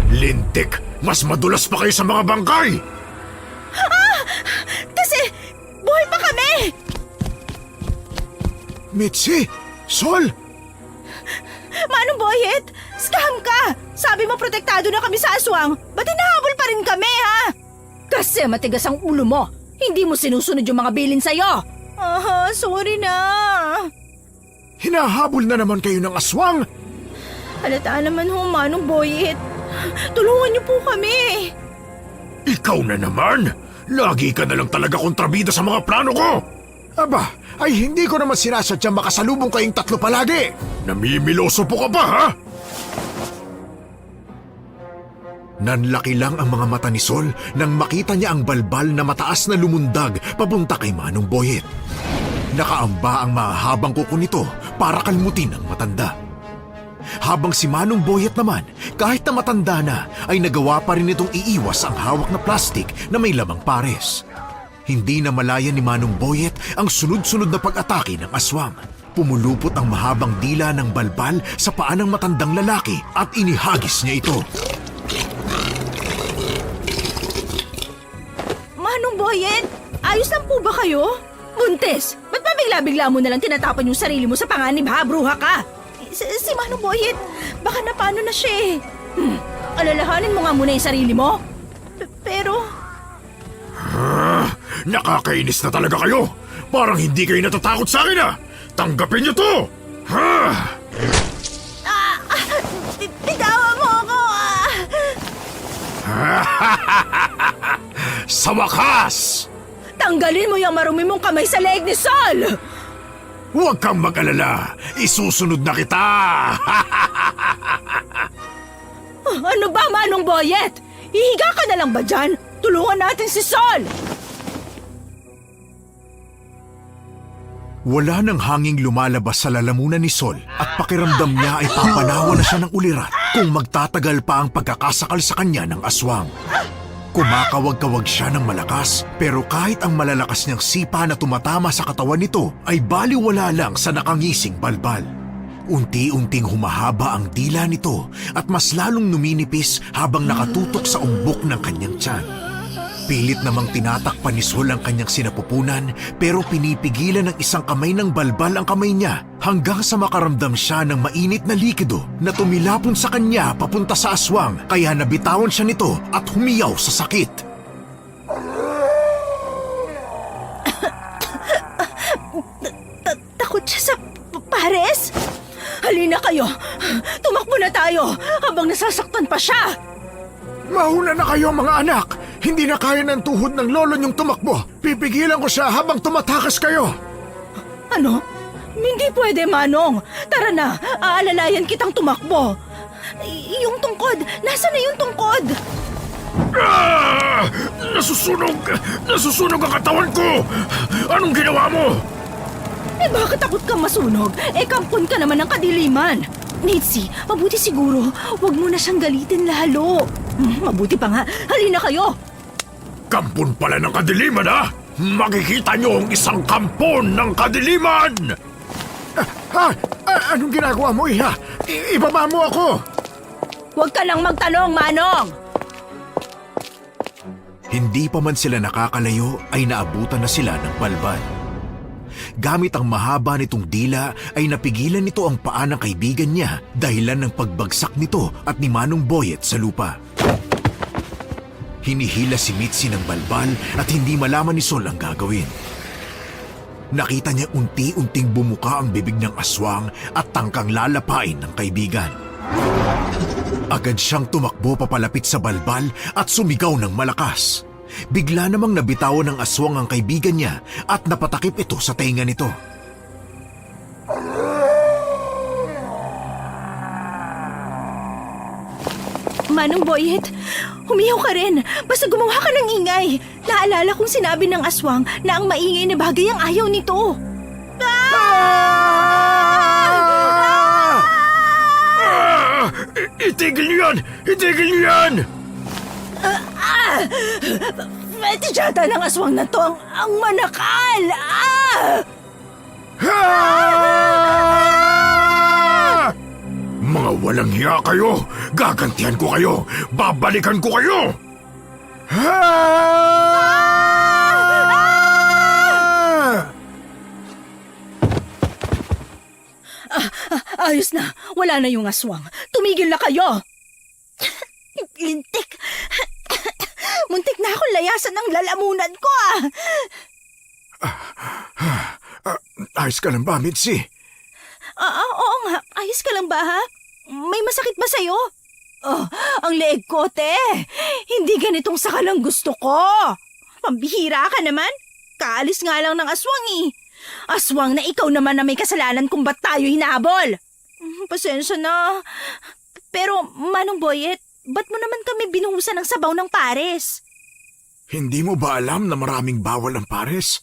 Lintik! Mas madulas pa kayo sa mga bangkay! Kasi, buhay pa kami! Mitzi! Sol! Manong Boyet, scam ka! Sabi mo protektado na kami sa aswang. Ba't hinahabol pa rin kami, ha? Kasi matigas ang ulo mo. Hindi mo sinusunod yung mga bilin sa'yo. Sorry na. Hinahabol na naman kayo ng aswang! Halata naman ho, Manong Boyet. Tulungan niyo po kami. Ikaw na naman! Lagi ka na lang talaga kontrabida sa mga plano ko! Aba, ay hindi ko naman sinasadyang makasalubong kayong tatlo palagi! Namimiloso po ka ba, ha? Nanlaki lang ang mga mata ni Sol nang makita niya ang balbal na mataas na lumundag papunta kay Manong Boyet. Nakaamba ang mahabang kuko nito para kalmutin ang matanda. Habang si Manong Boyet naman, kahit na matanda na, ay nagawa pa rin itong iiwas ang hawak na plastik na may lamang pares. Hindi na malaya ni Manong Boyet ang sunod-sunod na pag-atake ng aswang. Pumulupot ang mahabang dila ng balbal sa paa ng matandang lalaki at inihagis niya ito. Manong Boyet, ayos lang po ba kayo? Buntis, ba't ba bigla-bigla mo nalang tinatapan yung sarili mo sa panganib, ha? Bruha ka! Si Manong Boyet, baka na paano na siya eh. Alalahanin mo nga muna yung sarili mo. Pero... Nakakainis na talaga kayo! Parang hindi kayo natatakot sa akin, ha? Tanggapin niyo to! Bitawan mo ako, Sa wakas! Tanggalin mo yung marumi mong kamay sa leeg ni Sol! Huwag kang mag-alala! Isusunod na kita! Ano ba, Manong Boyet? Hihiga ka na lang ba dyan? Tulungan natin si Sol! Wala nang hanging lumalabas sa lalamunan ni Sol at pakiramdam niya ay papanawa na siya ng ulirat kung magtatagal pa ang pagkakasakal sa kanya ng aswang. Kumakawag-kawag siya ng malakas pero kahit ang malalakas niyang sipa na tumatama sa katawan nito ay baliwala lang sa nakangising balbal. Unti-unting humahaba ang dila nito at mas lalong numinipis habang nakatutok sa umbok ng kanyang tiyan. Pilit namang tinatakpan ni Sol ang kanyang sinapupunan pero pinipigilan ng isang kamay ng balbal ang kamay niya hanggang sa makaramdam siya ng mainit na likido na tumilapon sa kanya papunta sa aswang kaya nabitawan siya nito at humiyaw sa sakit. Takot siya sa pares? Halina kayo! Tumakbo na tayo habang nasasaktan pa siya! Mauna na kayo mga anak! Hindi na kaya ng tuhod ng lolo niyong tumakbo. Pipigilan ko siya habang tumatakas kayo. Ano? Hindi pwede, Manong. Tara na, aalalayan kitang tumakbo. Yung tungkod, nasa na yung tungkod? Nasusunog! Nasusunog ang katawan ko! Anong ginawa mo? Bakit takot kang masunog? Kampon ka naman ng kadiliman. Mitzi, mabuti siguro. Huwag mo na siyang galitin lalo. Mabuti pa nga. Halina kayo. Kampon pala ng kadiliman, ha? Makikita niyo ang isang kampon ng kadiliman! Anong ginagawa mo, Iha? Ibaba mo ako! Huwag ka nang magtanong, Manong! Hindi pa man sila nakakalayo ay naabutan na sila ng balbal. Gamit ang mahaba nitong dila ay napigilan nito ang paa ng kaibigan niya dahilan ng pagbagsak nito at ni Manong Boyet sa lupa. Hinihila si Mitzi ng balbal at hindi malaman ni Sol ang gagawin. Nakita niya unti-unting bumuka ang bibig ng aswang at tangkang lalapain ng kaibigan. Agad siyang tumakbo papalapit sa balbal at sumigaw ng malakas. Bigla namang nabitawan ng aswang ang kaibigan niya at napatakip ito sa tenga nito. Manong Boyet, humiyaw ka rin. Basta gumawa ka ng ingay. Naalala kong sinabi ng aswang na ang maingay na bagay ang ayaw nito. Itigil niyo yan! Itigil niyo yan! Tisyata ng aswang na to ang manakal! Mga walang hiya kayo! Gagantihan ko kayo! Babalikan ko kayo! Ayos na, wala na yung aswang. Tumigil na kayo! Lintik! Muntik na akong layasan ng lalamunan ko Ayos ka lang ba, Mitzi? Oo nga, ayos ka lang ba ha? May masakit ba sa'yo? Oh, ang leeg ko, te. Hindi ganitong sakal ang gusto ko. Pambihira ka naman. Kaalis nga lang ng aswang Aswang na ikaw naman na may kasalanan kung ba't tayo hinabol. Pasensya na. Pero, Manong Boyet, ba't mo naman kami binuhusan ng sabaw ng pares? Hindi mo ba alam na maraming bawal ang pares?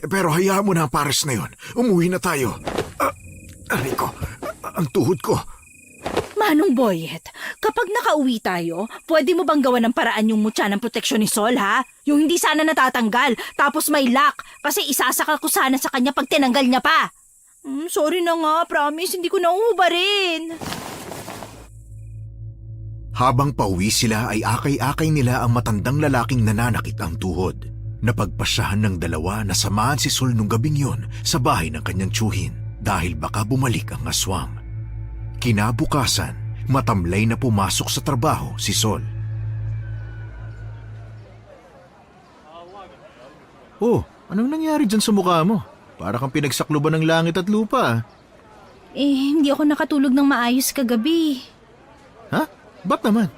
Pero hayaan mo na ang pares na yon. Umuwi na tayo. Aray ko, ang tuhod ko. Manong Boyet, kapag nakauwi tayo, pwede mo bang gawan ng paraan yung mutya ng proteksyon ni Sol, ha? Yung hindi sana natatanggal, tapos may lock, kasi isasakal ko sana sa kanya pag tinanggal niya pa. Sorry na nga, promise, hindi ko nauubarin. Habang pauwi sila ay akay-akay nila ang matandang lalaking nananakit ang tuhod. Napagpasyahan ng dalawa na samahan si Sol nung gabing yon sa bahay ng kanyang tiyuhin dahil baka bumalik ang aswang. Kinabukasan, matamlay na pumasok sa trabaho si Sol. Oh, anong nangyari dyan sa mukha mo? Para kang pinagsakluban ng langit at lupa. Hindi ako nakatulog ng maayos kagabi. Ha? Ba't naman?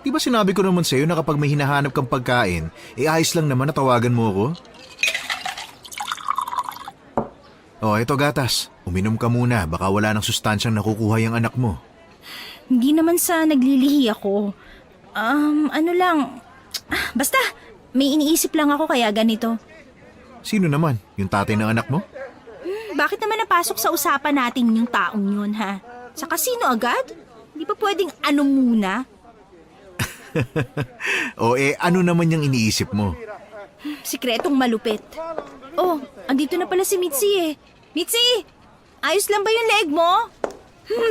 Di ba sinabi ko naman sa'yo na kapag may hinahanap kang pagkain, ayos lang naman na tawagan mo ako? Oh, eto gatas. Uminom ka muna, baka wala nang sustansyang nakukuha yung anak mo. Hindi naman sa naglilihi ako. Ano lang. Basta, may iniisip lang ako kaya ganito. Sino naman? Yung tatay ng anak mo? Bakit naman napasok sa usapan natin yung taong yun, ha? Sa kasino agad? Di ba pwedeng ano muna? O ano naman yung iniisip mo? Sikretong malupit. Oh, andito na pala si Mitzi Mitzi! Ayos lang ba yung leg mo?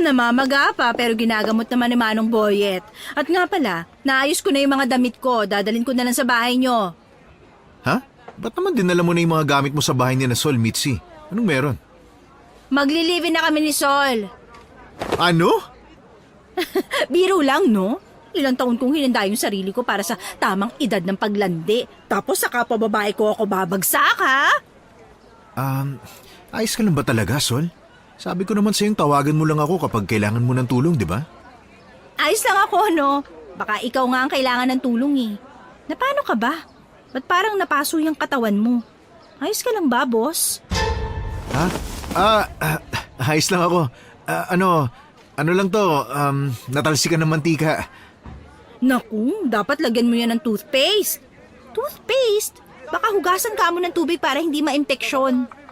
Namamaga pa pero ginagamot naman ni Manong Boyet. At nga pala, naayos ko na yung mga damit ko. Dadalhin ko na lang sa bahay nyo. Ha? Ba't naman dinala mo na yung mga gamit mo sa bahay ni na Sol, Mitzi? Anong meron? Magli-live-in na kami ni Sol. Ano? Biro lang, no? Ilang taon kong hinanda yung sarili ko para sa tamang edad ng paglandi. Tapos sa kapababae ko ako babagsak, ha? Ayos ka lang ba talaga, Sol? Sabi ko naman sa'yong tawagan mo lang ako kapag kailangan mo ng tulong, di ba? Ayos lang ako, no? Baka ikaw nga ang kailangan ng tulong, Na paano ka ba? Ba't parang napaso yung katawan mo? Ayos ka lang ba, boss? Ha? Ayos lang ako. Ano lang to, natalsikan ng mantika. Naku, dapat lagyan mo yan ng toothpaste. Toothpaste? Baka hugasan ka mo ng tubig para hindi ma-impeksyon.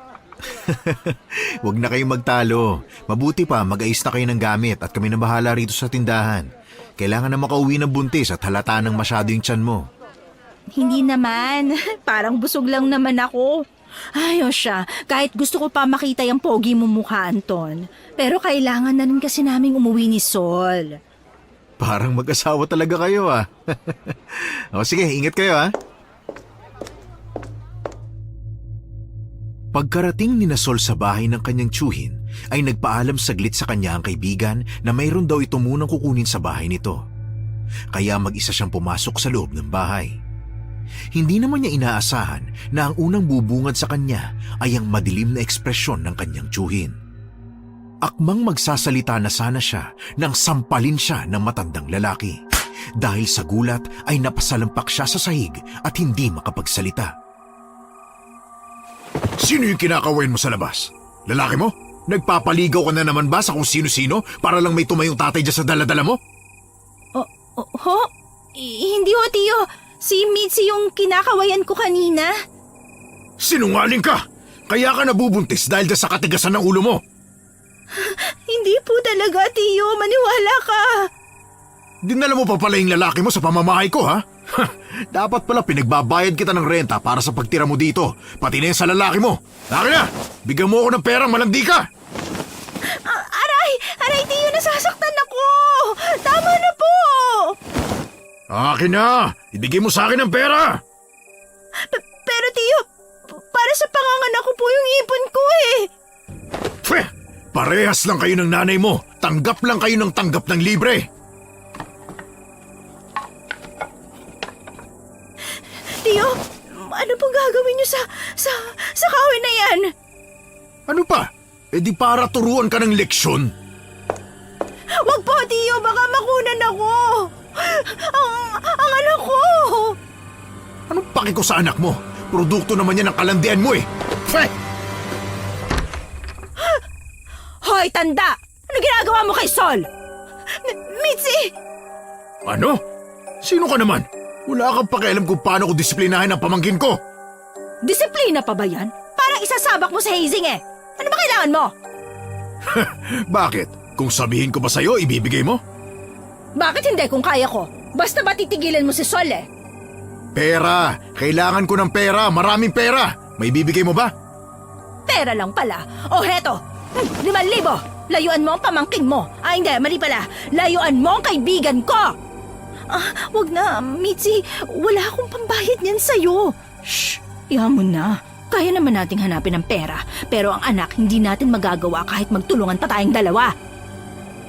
Huwag na kayong magtalo. Mabuti pa, mag-ayos na kayo ng gamit at kami na bahala rito sa tindahan. Kailangan na makauwi ng buntis at halata ng masyado yung tiyan mo. Hindi naman. Parang busog lang naman ako. Ayos siya. Kahit gusto ko pa makita yung pogi mo mukha, Anton. Pero kailangan na rin kasi naming umuwi ni Sol. Parang mag-asawa talaga kayo, O sige, ingat kayo, Pagkarating ni Sol sa bahay ng kanyang tiyuhin, ay nagpaalam saglit sa kanya ang kaibigan na mayroon daw ito munang kukunin sa bahay nito. Kaya mag-isa siyang pumasok sa loob ng bahay. Hindi naman niya inaasahan na ang unang bubungad sa kanya ay ang madilim na ekspresyon ng kanyang tiyuhin. Akmang magsasalita na sana siya nang sampalin siya ng matandang lalaki. Dahil sa gulat ay napasalampak siya sa sahig at hindi makapagsalita. Sino yung kinakawain mo sa labas? Lalaki mo? Nagpapaligaw ka na naman ba sa kung sino-sino para lang may tumayong tatay dyan sa dala-dala mo? Hindi ho, Tiyo. Si Mitzi yung kinakawayan ko kanina. Sinungaling ka! Kaya ka nabubuntis dahil dyan sa katigasan ng ulo mo. Hindi po talaga, Tiyo. Maniwala ka. Dinala mo pa pala yung lalaki mo sa pamamahay ko, ha? Dapat pala pinagbabayad kita ng renta para sa pagtira mo dito. Pati na yan sa lalaki mo. Akin na! Bigyan mo ako ng perang malandi ka! Aray, Tiyo, nasasaktan ako. Tama na po. Akin na! Ibigay mo sa akin ang pera! Pero Tiyo, para sa panganganak ko po yung ipon ko eh. Pweh! Parehas lang kayo ng nanay mo. Tanggap lang kayo ng tanggap ng libre. Tiyo, ano pong gagawin niyo sa kahoy na yan? Ano pa? E di para turuan ka ng leksyon. Wag po, Tiyo, baka makunan ako. Ang anak ko. Anong paki ko sa anak mo? Produkto naman yan ng kalandian mo eh. Pweh! Hoy, tanda! Ano ginagawa mo kay Sol? Mitzi! Ano? Sino ka naman? Wala kang pakialam kung paano ko disiplinahin ang pamangkin ko. Disiplina pa ba yan? Parang isasabak mo sa hazing eh. Ano ba kailangan mo? Bakit? Kung sabihin ko ba sa'yo, ibibigay mo? Bakit hindi kung kaya ko? Basta ba titigilan mo si Sol eh? Pera! Kailangan ko ng pera! Maraming pera! May bibigay mo ba? Pera lang pala. O heto, 5,000. Layuan mo ang pamangkin mo. Hindi, mali pala. Layuan mo ang kaibigan ko. Wag na, Mitzi. Wala akong pambayad niyan sa'yo. Shh, iyan mo na. Kaya naman nating hanapin ang pera. Pero ang anak, hindi natin magagawa kahit magtulungan pa tayong dalawa.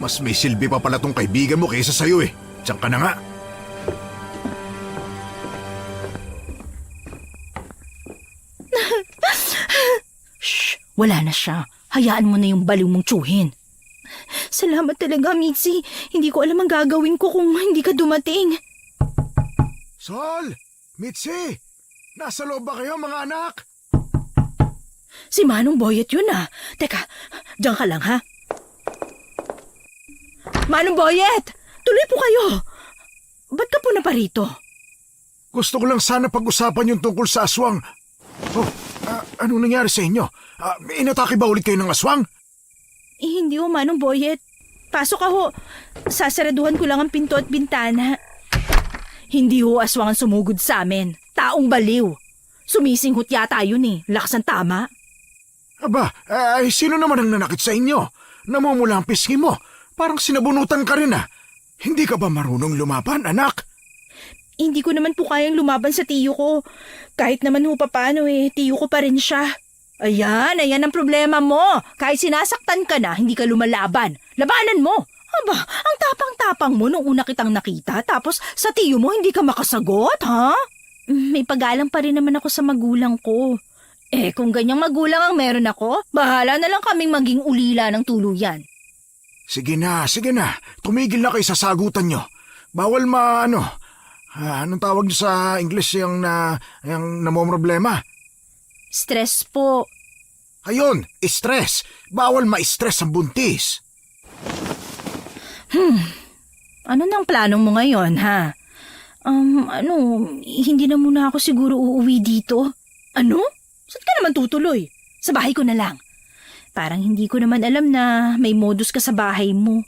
Mas may silbi pa pala tong kaibigan mo kaysa sa'yo eh. Diyan ka na nga. Shh, wala na siya. Hayaan mo na yung baliw mong tsuhin. Salamat talaga, Mitzi. Hindi ko alam ang gagawin ko kung hindi ka dumating. Sol! Mitzi! Nasa loob ba kayo mga anak? Si Manong Boyet yun ah. Teka, diyan ka lang ha. Manong Boyet! Tuloy po kayo. Ba't ka po na pa rito? Gusto ko lang sana pag-usapan yung tungkol sa aswang. Anong nangyari sa inyo? Inatake ba ulit kayo ng aswang? Hindi ho, Manong Boyet. Pasok ka ho. Sasaraduhan ko lang ang pinto at bintana. Hindi ho aswang ang sumugod sa amin. Taong baliw. Sumisinghot yata yun eh. Lakas ang tama. Aba, sino naman ang nanakit sa inyo? Namumula ang pisngi mo. Parang sinabunutan ka rin ah. Hindi ka ba marunong lumaban, anak? Hindi ko naman po kayang lumaban sa tiyo ko. Kahit naman ho paano tiyo ko pa rin siya. Ayan ang problema mo. Kahit sinasaktan ka na, hindi ka lumalaban. Labanan mo. Aba, ang tapang-tapang mo nung una kitang nakita, tapos sa tiyo mo hindi ka makasagot, ha? May pagalang pa rin naman ako sa magulang ko. Kung ganyang magulang ang meron ako, bahala na lang kaming maging ulila ng tuluyan. Sige na. Tumigil na kayo sa sagutan nyo. Bawal anong tawag nyo sa English yung namomroblema? Stress po. Ayun, stress. Bawal ma-stress ang buntis. Ano nang plano mo ngayon, ha? Hindi na muna ako siguro uuwi dito. Ano? Saan ka naman tutuloy? Sa bahay ko na lang. Parang hindi ko naman alam na may modus ka sa bahay mo.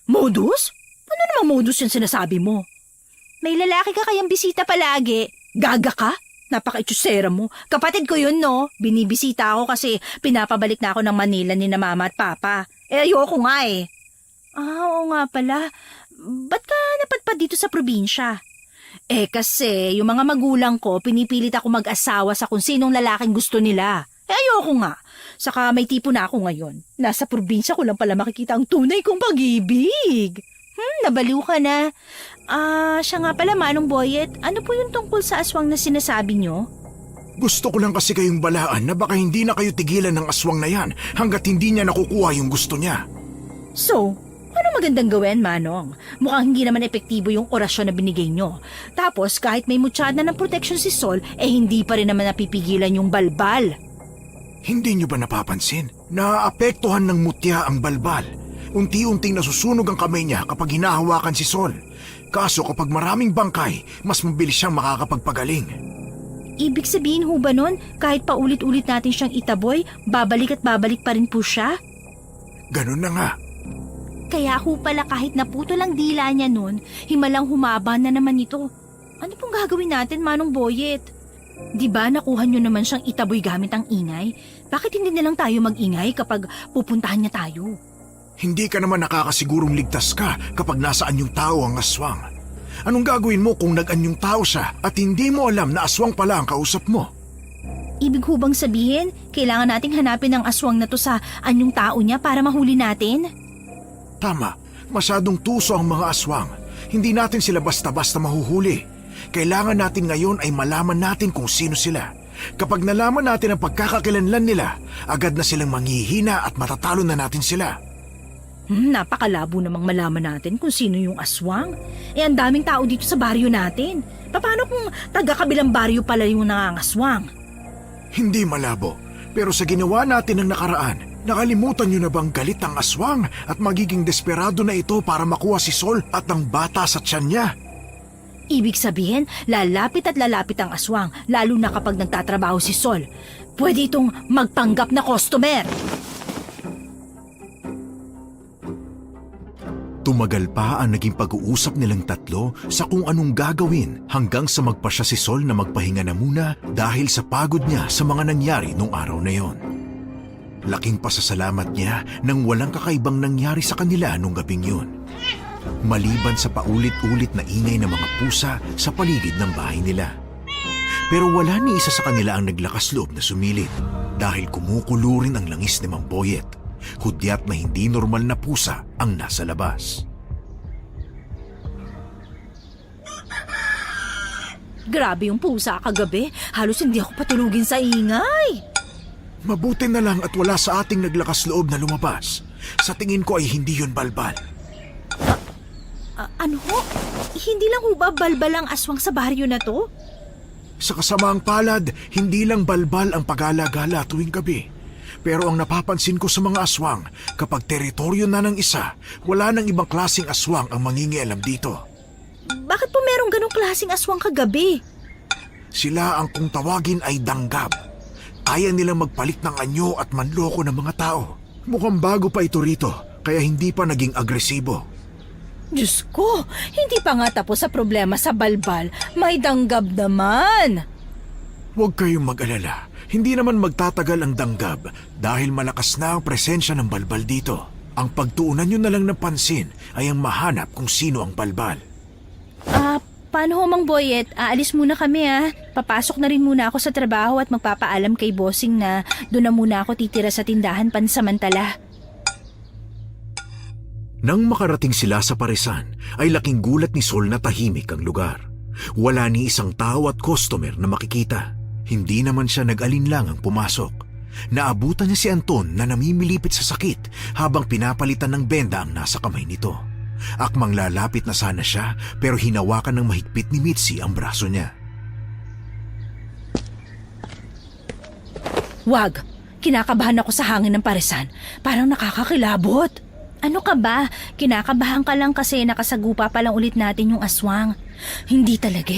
Modus? Ano namang modus yung sinasabi mo? May lalaki ka kayang bisita palagi. Gaga ka? Napaka-itsusera mo. Kapatid ko yun, no? Binibisita ako kasi pinapabalik na ako ng Manila ni na mama at papa. Ayoko nga eh. Oo nga pala. Ba't ka napadpad dito sa probinsya? Kasi yung mga magulang ko, pinipilit ako mag-asawa sa kung sinong lalaking gusto nila. Ayoko nga. Saka may tipo na ako ngayon. Nasa probinsya ko lang pala makikita ang tunay kong pag-ibig. Nabaliw ka na. Siya nga pala, Manong Boyet. Ano po yung tungkol sa aswang na sinasabi nyo? Gusto ko lang kasi kayong balaan na baka hindi na kayo tigilan ng aswang na yan hanggat hindi niya nakukuha yung gusto niya. So, ano magandang gawin, Manong? Mukhang hindi naman epektibo yung orasyon na binigay nyo. Tapos, kahit may mutsyada ng protection si Sol, hindi pa rin naman napipigilan yung balbal. Hindi niyo ba napapansin? Naaapektuhan ng mutya ang balbal. Unti-unting nasusunog ang kamay niya kapag hinahawakan si Sol. Kaso kapag maraming bangkay, mas mabilis siyang makakapagpagaling. Ibig sabihin ho ba nun, kahit paulit-ulit natin siyang itaboy, babalik at babalik pa rin po siya? Ganun na nga. Kaya ho pala kahit naputo lang dila niya nun, himalang humaba na naman ito. Ano pong gagawin natin, Manong Boyet? Di ba nakuha nyo naman siyang itaboy gamit ang ingay? Bakit hindi na lang tayo mag-ingay kapag pupuntahan niya tayo? Hindi ka naman nakakasigurong ligtas ka kapag nasaan yung tao ang aswang. Anong gagawin mo kung nag-anyong tao siya at hindi mo alam na aswang pala ang kausap mo? Ibig ho bang sabihin, kailangan nating hanapin ang aswang na to sa anyong tao niya para mahuli natin? Tama, masyadong tuso ang mga aswang. Hindi natin sila basta-basta mahuhuli. Kailangan natin ngayon ay malaman natin kung sino sila. Kapag nalaman natin ang pagkakakilanlan nila, agad na silang manghihina at matatalo na natin sila. Napakalabo namang malaman natin kung sino yung aswang. Ang daming tao dito sa baryo natin. Paano kung taga-kabilang baryo pala yung nangangaswang? Hindi malabo, pero sa ginawa natin ng nakaraan, nakalimutan nyo na bang galit ang aswang at magiging desperado na ito para makuha si Sol at ang bata sa tiyan niya? Ibig sabihin, lalapit at lalapit ang aswang, lalo na kapag nagtatrabaho si Sol. Pwede itong magpanggap na customer. Tumagal pa ang naging pag-uusap nilang tatlo sa kung anong gagawin hanggang sa magpasya si Sol na magpahinga na muna dahil sa pagod niya sa mga nangyari nung araw na yon. Laking pasasalamat niya nang walang kakaibang nangyari sa kanila nung gabing yun. Maliban sa paulit-ulit na ingay ng mga pusa sa paligid ng bahay nila. Pero wala ni isa sa kanila ang naglakas loob na sumilip dahil kumukulo rin ang langis ni Mang Boyet. Hudyat na hindi normal na pusa ang nasa labas. Grabe yung pusa kagabi. Halos hindi ako patulugin sa ingay. Mabuti na lang at wala sa ating naglakas loob na lumabas. Sa tingin ko ay hindi yun balbal. Ano ho? Hindi lang ho ba balbal ang aswang sa baryo na to? Sa kasamaang palad, hindi lang balbal ang pag-alagala tuwing gabi. Pero ang napapansin ko sa mga aswang, kapag teritoryo na ng isa, wala nang ibang klaseng aswang ang mangingialam dito. Bakit po merong ganong klaseng aswang kagabi? Sila ang kung tawagin ay danggab. Kaya nilang magpalit ng anyo at manloko ng mga tao. Mukhang bago pa ito rito, kaya hindi pa naging agresibo. Diyos ko, hindi pa nga tapos sa problema sa balbal. May danggab naman. Huwag kayong mag-alala. Hindi naman magtatagal ang danggab dahil malakas na ang presensya ng balbal dito. Ang pagtuunan nyo na lang ng pansin ay ang mahanap kung sino ang balbal. Paano ho, Mang Boyet? Aalis muna kami Papasok na rin muna ako sa trabaho at magpapaalam kay bossing na doon na muna ako titira sa tindahan pansamantala. Nang makarating sila sa paresan, ay laking gulat ni Sol na tahimik ang lugar. Wala ni isang tao at customer na makikita. Hindi naman siya nag-alinlangang pumasok. Naabutan niya si Anton na namimilipit sa sakit habang pinapalitan ng benda ang nasa kamay nito. Akmang lalapit na sana siya pero hinawakan ng mahigpit ni Mitzi ang braso niya. Wag! Kinakabahan ako sa hangin ng paresan. Parang nakakakilabot. Ano ka ba? Kinakabahan ka lang kasi nakasagupa pa lang ulit natin yung aswang. Hindi talaga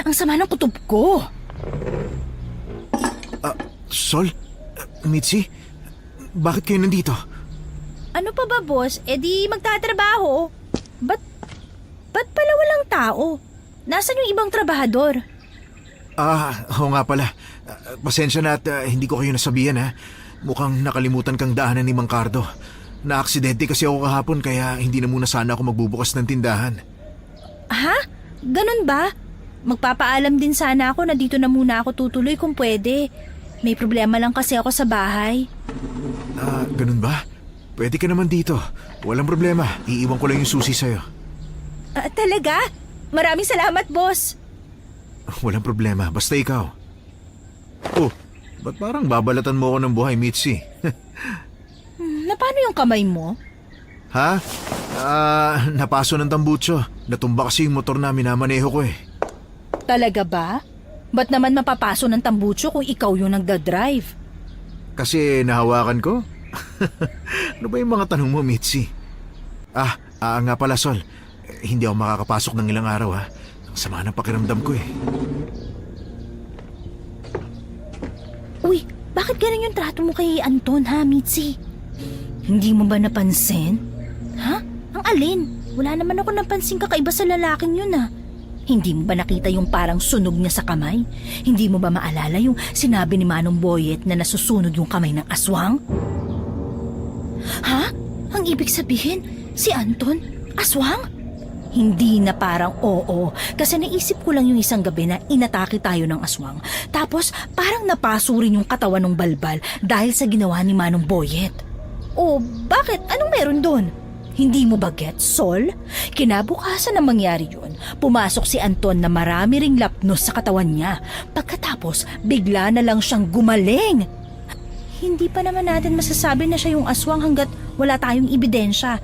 Ang sama ng kutob ko. Sol? Mitzi? Bakit kayo nandito? Ano pa ba, boss? Di magtatrabaho. Ba't pala walang tao? Nasaan yung ibang trabahador? Oo nga pala. Pasensya na at hindi ko kayo nasabihan Mukhang nakalimutan kang daanan ni Mang Cardo. Na-aksidente kasi ako kahapon kaya hindi na muna sana ako magbubukas ng tindahan. Ha? ganun ba? Magpapaalam din sana ako na dito na muna ako tutuloy kung pwede. May problema lang kasi ako sa bahay. Ganun ba? Pwede ka naman dito. Walang problema. Iiwan ko lang yung susi sa'yo. Talaga? Maraming salamat, boss. Walang problema. Basta ikaw. Oh, ba't parang babalatan mo ako ng buhay, Mitzi? Na paano yung kamay mo? Ha? Napaso ng tambutso. Natumba kasi yung motor na minamaneho ko eh. Talaga ba? Ba't naman mapapaso ng tambutso kung ikaw yung nagdadrive? Kasi nahawakan ko? Ano ba yung mga tanong mo, Mitzi? Nga pala, Sol. Hindi ako makakapasok ng ilang araw, ha? Ang sama ng pakiramdam ko eh. Uy, bakit ganun yung trato mo kay Anton, ha, Mitzi? Hindi mo ba napansin? Ha? Ang alin? Wala naman ako napansin kakaiba sa lalaking yun, ha? Hindi mo ba nakita yung parang sunog niya sa kamay? Hindi mo ba maalala yung sinabi ni Manong Boyet na nasusunog yung kamay ng aswang? Ha? Ang ibig sabihin, si Anton, aswang? Hindi na parang oo, kasi naisip ko lang yung isang gabi na inatake tayo ng aswang. Tapos parang napaso rin yung katawan ng balbal dahil sa ginawa ni Manong Boyet. Oh, bakit? Anong meron doon? Hindi mo ba get, Sol? Kinabukasan na mangyari yun, pumasok si Anton na marami ring lapnos sa katawan niya. Pagkatapos, bigla na lang siyang gumaling. Hindi pa naman natin masasabi na siya yung aswang hanggat wala tayong ebidensya.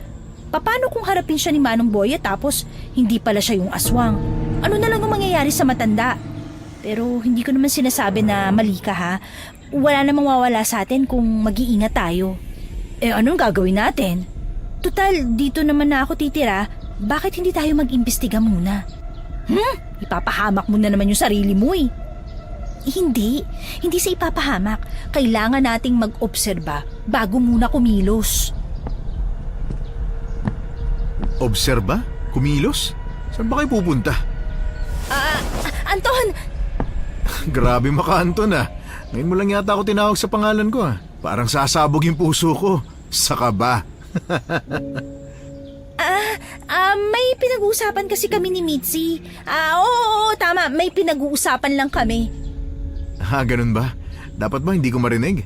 Paano kung harapin siya ni Manong Boyet tapos hindi pala siya yung aswang? Ano na lang ang mangyayari sa matanda? Pero hindi ko naman sinasabi na mali ka, ha? Wala namang mawawala sa atin kung mag-iingat tayo. Anong gagawin natin? Total, dito naman na ako titira. Bakit hindi tayo mag-imbestiga muna? Ipapahamak mo na naman yung sarili mo eh. Hindi sa ipapahamak. Kailangan nating mag-obserba bago muna kumilos. Obserba? Kumilos? Saan ba kayo pupunta? Anton! Grabe maka-Anton ah. Ngayon mo lang yata ako tinawag sa pangalan ko ah. Parang sasabog yung puso ko. Saka ba? May pinag-uusapan kasi kami ni Mitzi. Oo, tama. May pinag-uusapan lang kami. Ganun ba? Dapat ba hindi ko marinig?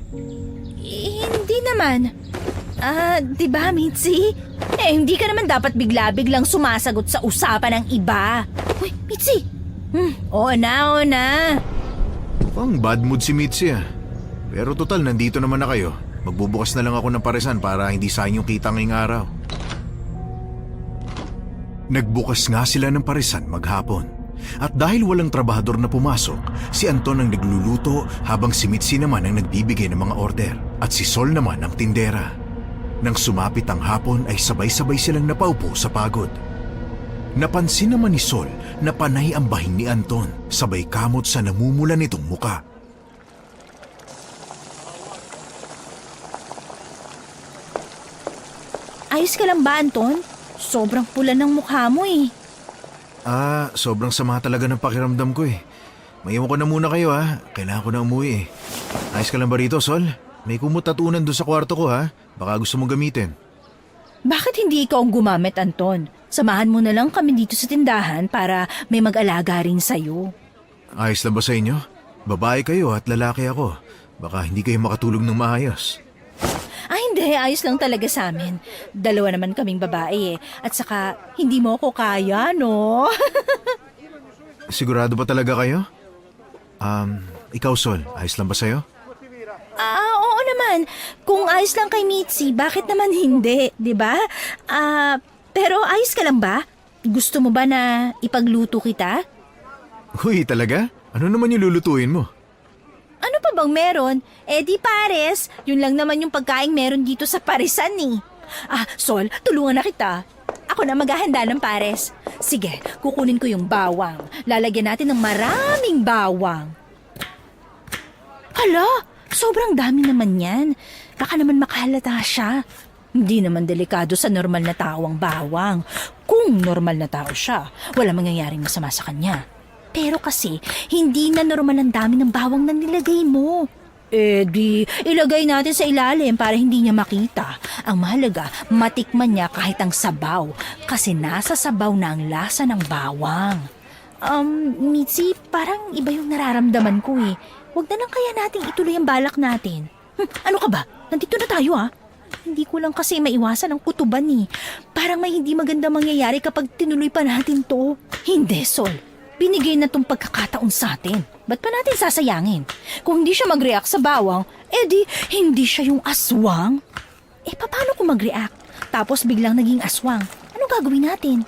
Hindi naman. Diba, Mitzi? Hindi ka naman dapat bigla-biglang sumasagot sa usapan ng iba. Uy, Mitzi! Oo na. Mukhang bad mood si Mitzi ah. Pero total, nandito naman na kayo. Magbubukas na lang ako ng paresan para hindi sayang yung kita ngayong araw. Nagbukas nga sila ng paresan maghapon. At dahil walang trabahador na pumasok, si Anton ang nagluluto habang si Mitzi naman ang nagbibigay ng mga order at si Sol naman ang tindera. Nang sumapit ang hapon ay sabay-sabay silang napaupo sa pagod. Napansin naman ni Sol na panay ang bahing ni Anton, sabay kamot sa namumula nitong muka. Ayos ka lang ba, Anton? Sobrang pula ng mukha mo eh. Sobrang sama talaga ng pakiramdam ko eh. Maiwan ko na muna kayo ha. Kailangan ko na umuwi eh. Ayos ka lang ba rito, Sol? May kumot at unan doon sa kwarto ko ha. Baka gusto mong gamitin. Bakit hindi ikaw ang gumamit, Anton? Samahan mo na lang kami dito sa tindahan para may mag-alaga rin sa'yo. Ayos lang ba sa inyo? Babae kayo at lalaki ako. Baka hindi kayo makatulog ng maayos. Hindi. Ayos lang talaga sa amin. Dalawa naman kaming babae eh. At saka, hindi mo ako kaya, no? Sigurado ba talaga kayo? Ikaw, Sol, ayos lang ba sa'yo? Oo naman. Kung ayos lang kay Mitzi, bakit naman hindi, di ba? Pero ayos ka lang ba? Gusto mo ba na ipagluto kita? Uy, talaga? Ano naman yung lulutuin mo? Ano pa bang meron? Di pares. Yun lang naman yung pagkain meron dito sa parisan eh. Sol, tulungan na kita. Ako na maghahanda ng pares. Sige, kukunin ko yung bawang. Lalagyan natin ng maraming bawang. Hala, sobrang dami naman yan. Baka naman makahalata siya. Hindi naman delikado sa normal na tao ang bawang. Kung normal na tao siya, wala mangyayaring masama sa kanya. Pero kasi, hindi na normal ang dami ng bawang na nilagay mo. Di, ilagay natin sa ilalim para hindi niya makita. Ang mahalaga, matikman niya kahit ang sabaw. Kasi nasa sabaw na ang lasa ng bawang. Mitzi, parang iba yung nararamdaman ko eh. Huwag na lang kaya nating ituloy ang balak natin. Ano ka ba? Nandito na tayo ah. Hindi ko lang kasi maiwasan ang kutuban eh. Parang may hindi maganda mangyayari kapag tinuloy pa natin to. Hindi, Sol. Binigay na tong pagkakataon sa atin. Ba't pa natin sasayangin? Kung hindi siya mag-react sa bawang, edi hindi siya yung aswang. Paano kung mag-react? Tapos biglang naging aswang. Anong gagawin natin?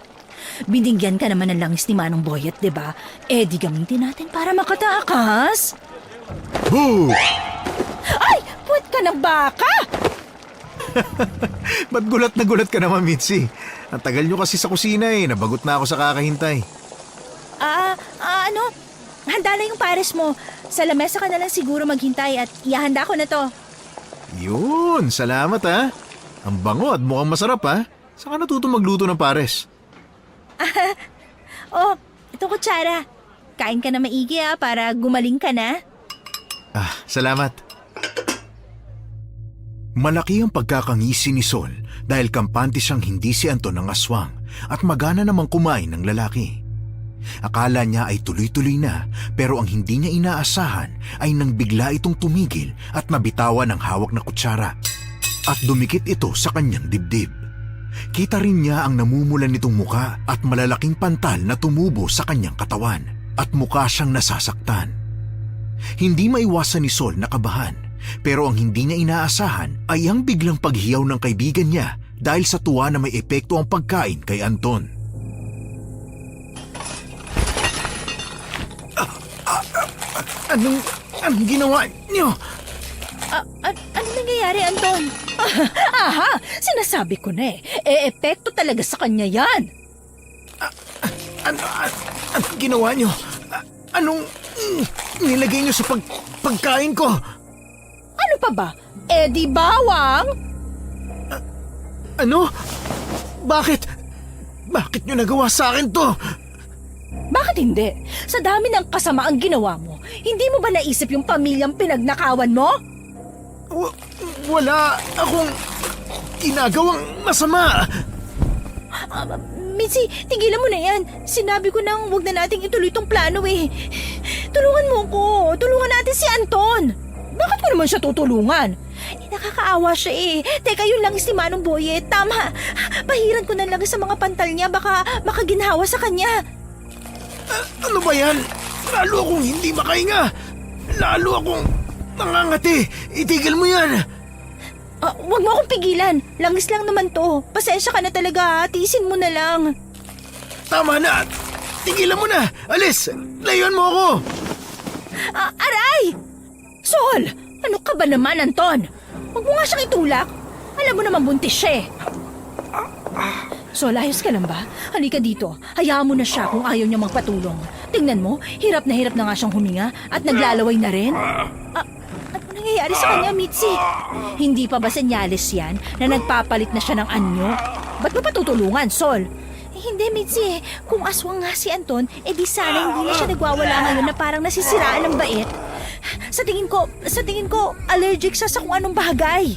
Binigyan ka naman ng langis ni Manong Boyet, diba? Di gamitin natin para makatakas. Boo! Ay! Puwet ka ng baka! Ba't gulat na gulat ka naman, Mitzi? Ang tagal nyo kasi sa kusina eh. Nabagot na ako sa kakahintay. Ano? Handa na yung pares mo. Sa lamesa ka na lang siguro maghintay at ihanda ko na to. Yun, salamat ha. Ang bango at mukhang masarap ha. Saan ka natuto magluto ng pares? Ito kutsara. Kain ka na maigi para gumaling ka na. Salamat. Malaki ang pagkakangisi ni Sol dahil kampante siyang hindi si Anton ang aswang at magana namang kumain ng lalaki. Akala niya ay tuloy-tuloy na pero ang hindi niya inaasahan ay nang bigla itong tumigil at nabitawan ang hawak na kutsara at dumikit ito sa kanyang dibdib. Kita rin niya ang namumulan nitong muka at malalaking pantal na tumubo sa kanyang katawan at mukha siyang nasasaktan. Hindi maiwasan ni Sol na kabahan pero ang hindi niya inaasahan ay ang biglang paghiyaw ng kaibigan niya dahil sa tuwa na may epekto ang pagkain kay Anton. Anong ginawa niyo? Ano nangyayari, Anton? Aha! Sinasabi ko na epekto talaga sa kanya yan. Anong ginawa niyo? Anong nilagay niyo sa pagkain ko? Ano pa ba? Di bawang? Ano? Bakit? Bakit niyo nagawa sa akin to? Bakit hindi? Sa dami ng kasamaang ginawa mo, hindi mo ba naisip yung pamilyang pinagnakawan mo? Wala akong ginagawang masama. Mitzi, tigilan mo na yan. Sinabi ko nang huwag na nating ituloy tong plano eh. Tulungan mo ko. Tulungan natin si Anton. Bakit ko naman siya tutulungan? Nakakaawa siya eh. Teka, yun lang si Manong Boyet. Tama. Pahiran ko na lang sa mga pantal niya. Baka makaginhawa sa kanya. Ano ba yan? Lalo akong hindi makahinga. Lalo akong nangangati. Itigil mo yan. Huwag mo akong pigilan. Langis lang naman to. Pasensya ka na talaga. Tiisin mo na lang. Tama na. Tigilan mo na. Alis. Layuan mo ako. Aray! Sol! Ano ka ba naman, Anton? Huwag mo nga siyang itulak. Alam mo naman buntis siya eh. Sol, ayos ka lang ba? Halika dito. Hayaan mo na siya kung ayaw niya magpatulong. Tingnan mo, hirap na nga siyang huminga at naglalaway na rin. Ano nangyayari sa kanya, Mitzi? Hindi pa ba senyales yan na nagpapalit na siya ng anyo? Ba't mo pa tutulungan, Sol? Hindi, Mitzi. Kung aswang nga si Anton, di sana hindi na siya nagwawala ngayon na parang nasisiraan ng bait. Sa tingin ko, allergic siya sa kung anong bagay.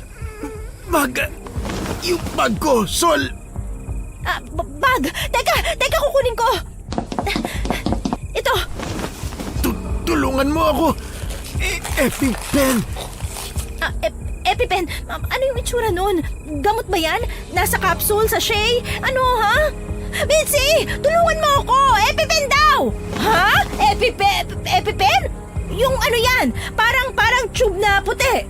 Yung bag ko, Sol. Bag! Teka, kukunin ko! Ito! Tulungan mo ako. EpiPen. EpiPen? Ano yung itsura nun? Gamot ba yan? Nasa capsule, sachet? Ano, ha? Mitzi! Tulungan mo ako! EpiPen daw! Ha? EpiPen? Yung ano yan? Parang tube na puti.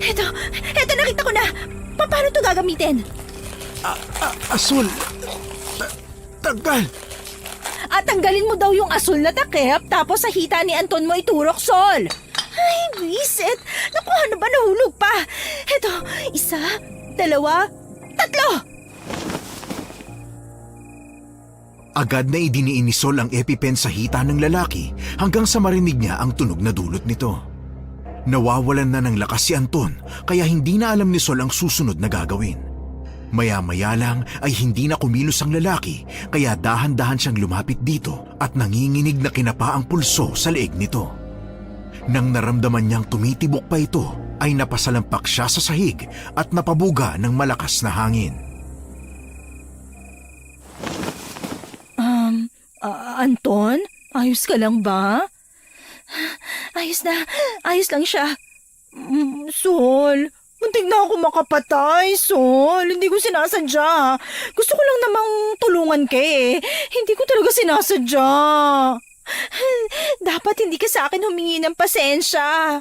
Eto, nakita ko na. Paano to gagamitin? Asul. Tanggal. Tanggalin mo daw yung asul na takip tapos sa hita ni Anton mo iturok, Sol. Ay, bisit. Naku, ano ba nahulog pa? Eto, 1, 2, 3. Agad na idiniin ni Sol ang EpiPen sa hita ng lalaki hanggang sa marinig niya ang tunog na dulot nito. Nawawalan na ng lakas si Anton kaya hindi na alam ni Sol ang susunod na gagawin. Maya-maya lang ay hindi na kumilos ang lalaki kaya dahan-dahan siyang lumapit dito at nanginginig na kinapa ang pulso sa leeg nito. Nang naramdaman niyang tumitibok pa ito ay napasalampak siya sa sahig at napabuga ng malakas na hangin. Anton? Ayos ka lang ba? Ayos lang siya. Sol, muntik na ako makapatay, Sol. Hindi ko sinasadya. Gusto ko lang namang tulungan ka eh. Hindi ko talaga sinasadya. Dapat hindi ka sa akin humingi ng pasensya.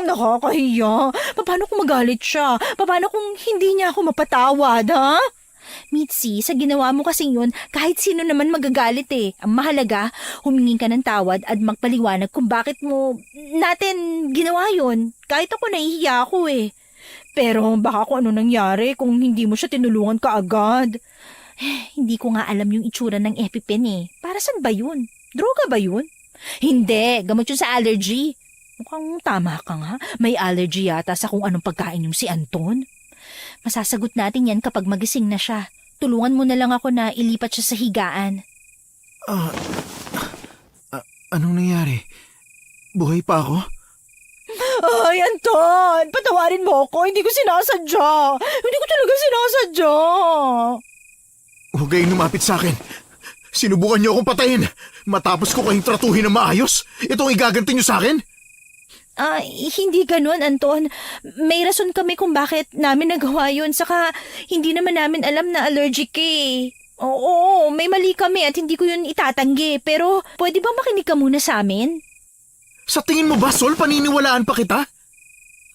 Nakakahiya. Paano kung magalit siya? Paano kung hindi niya ako mapatawad, ha? Mitzi, sa ginawa mo kasing yun, kahit sino naman magagalit eh. Ang mahalaga, humingi ka ng tawad at magpaliwanag kung bakit mo natin ginawa yun. Kahit ako nahihiya ako eh. Pero baka kung ano nangyari kung hindi mo siya tinulungan kaagad. Hindi ko nga alam yung itsura ng EpiPen eh. Para saan ba yun? Droga ba yun? Hindi, gamot yun sa allergy. Mukhang tama ka nga. May allergy yata sa kung anong pagkain yung si Anton. Masasagot natin yan kapag magising na siya. Tulungan mo na lang ako na ilipat siya sa higaan. Anong nangyari? Buhay pa ako? Ay, Anton! Patawarin mo ako. Hindi ko sinasadya. Hindi ko talaga sinasadya. Huwag kayong lumapit sa akin. Sinubukan niyo akong patayin. Matapos ko kayong tratuhin na maayos. Ito ang igaganti niyo sa akin? Hindi ganun, Anton. May rason kami kung bakit namin nagawa yun. Saka, hindi naman namin alam na allergic eh. Oo, may mali kami at hindi ko yun itatanggi. Pero, pwede ba makinig ka muna sa amin? Sa tingin mo ba, Sol, paniniwalaan pa kita?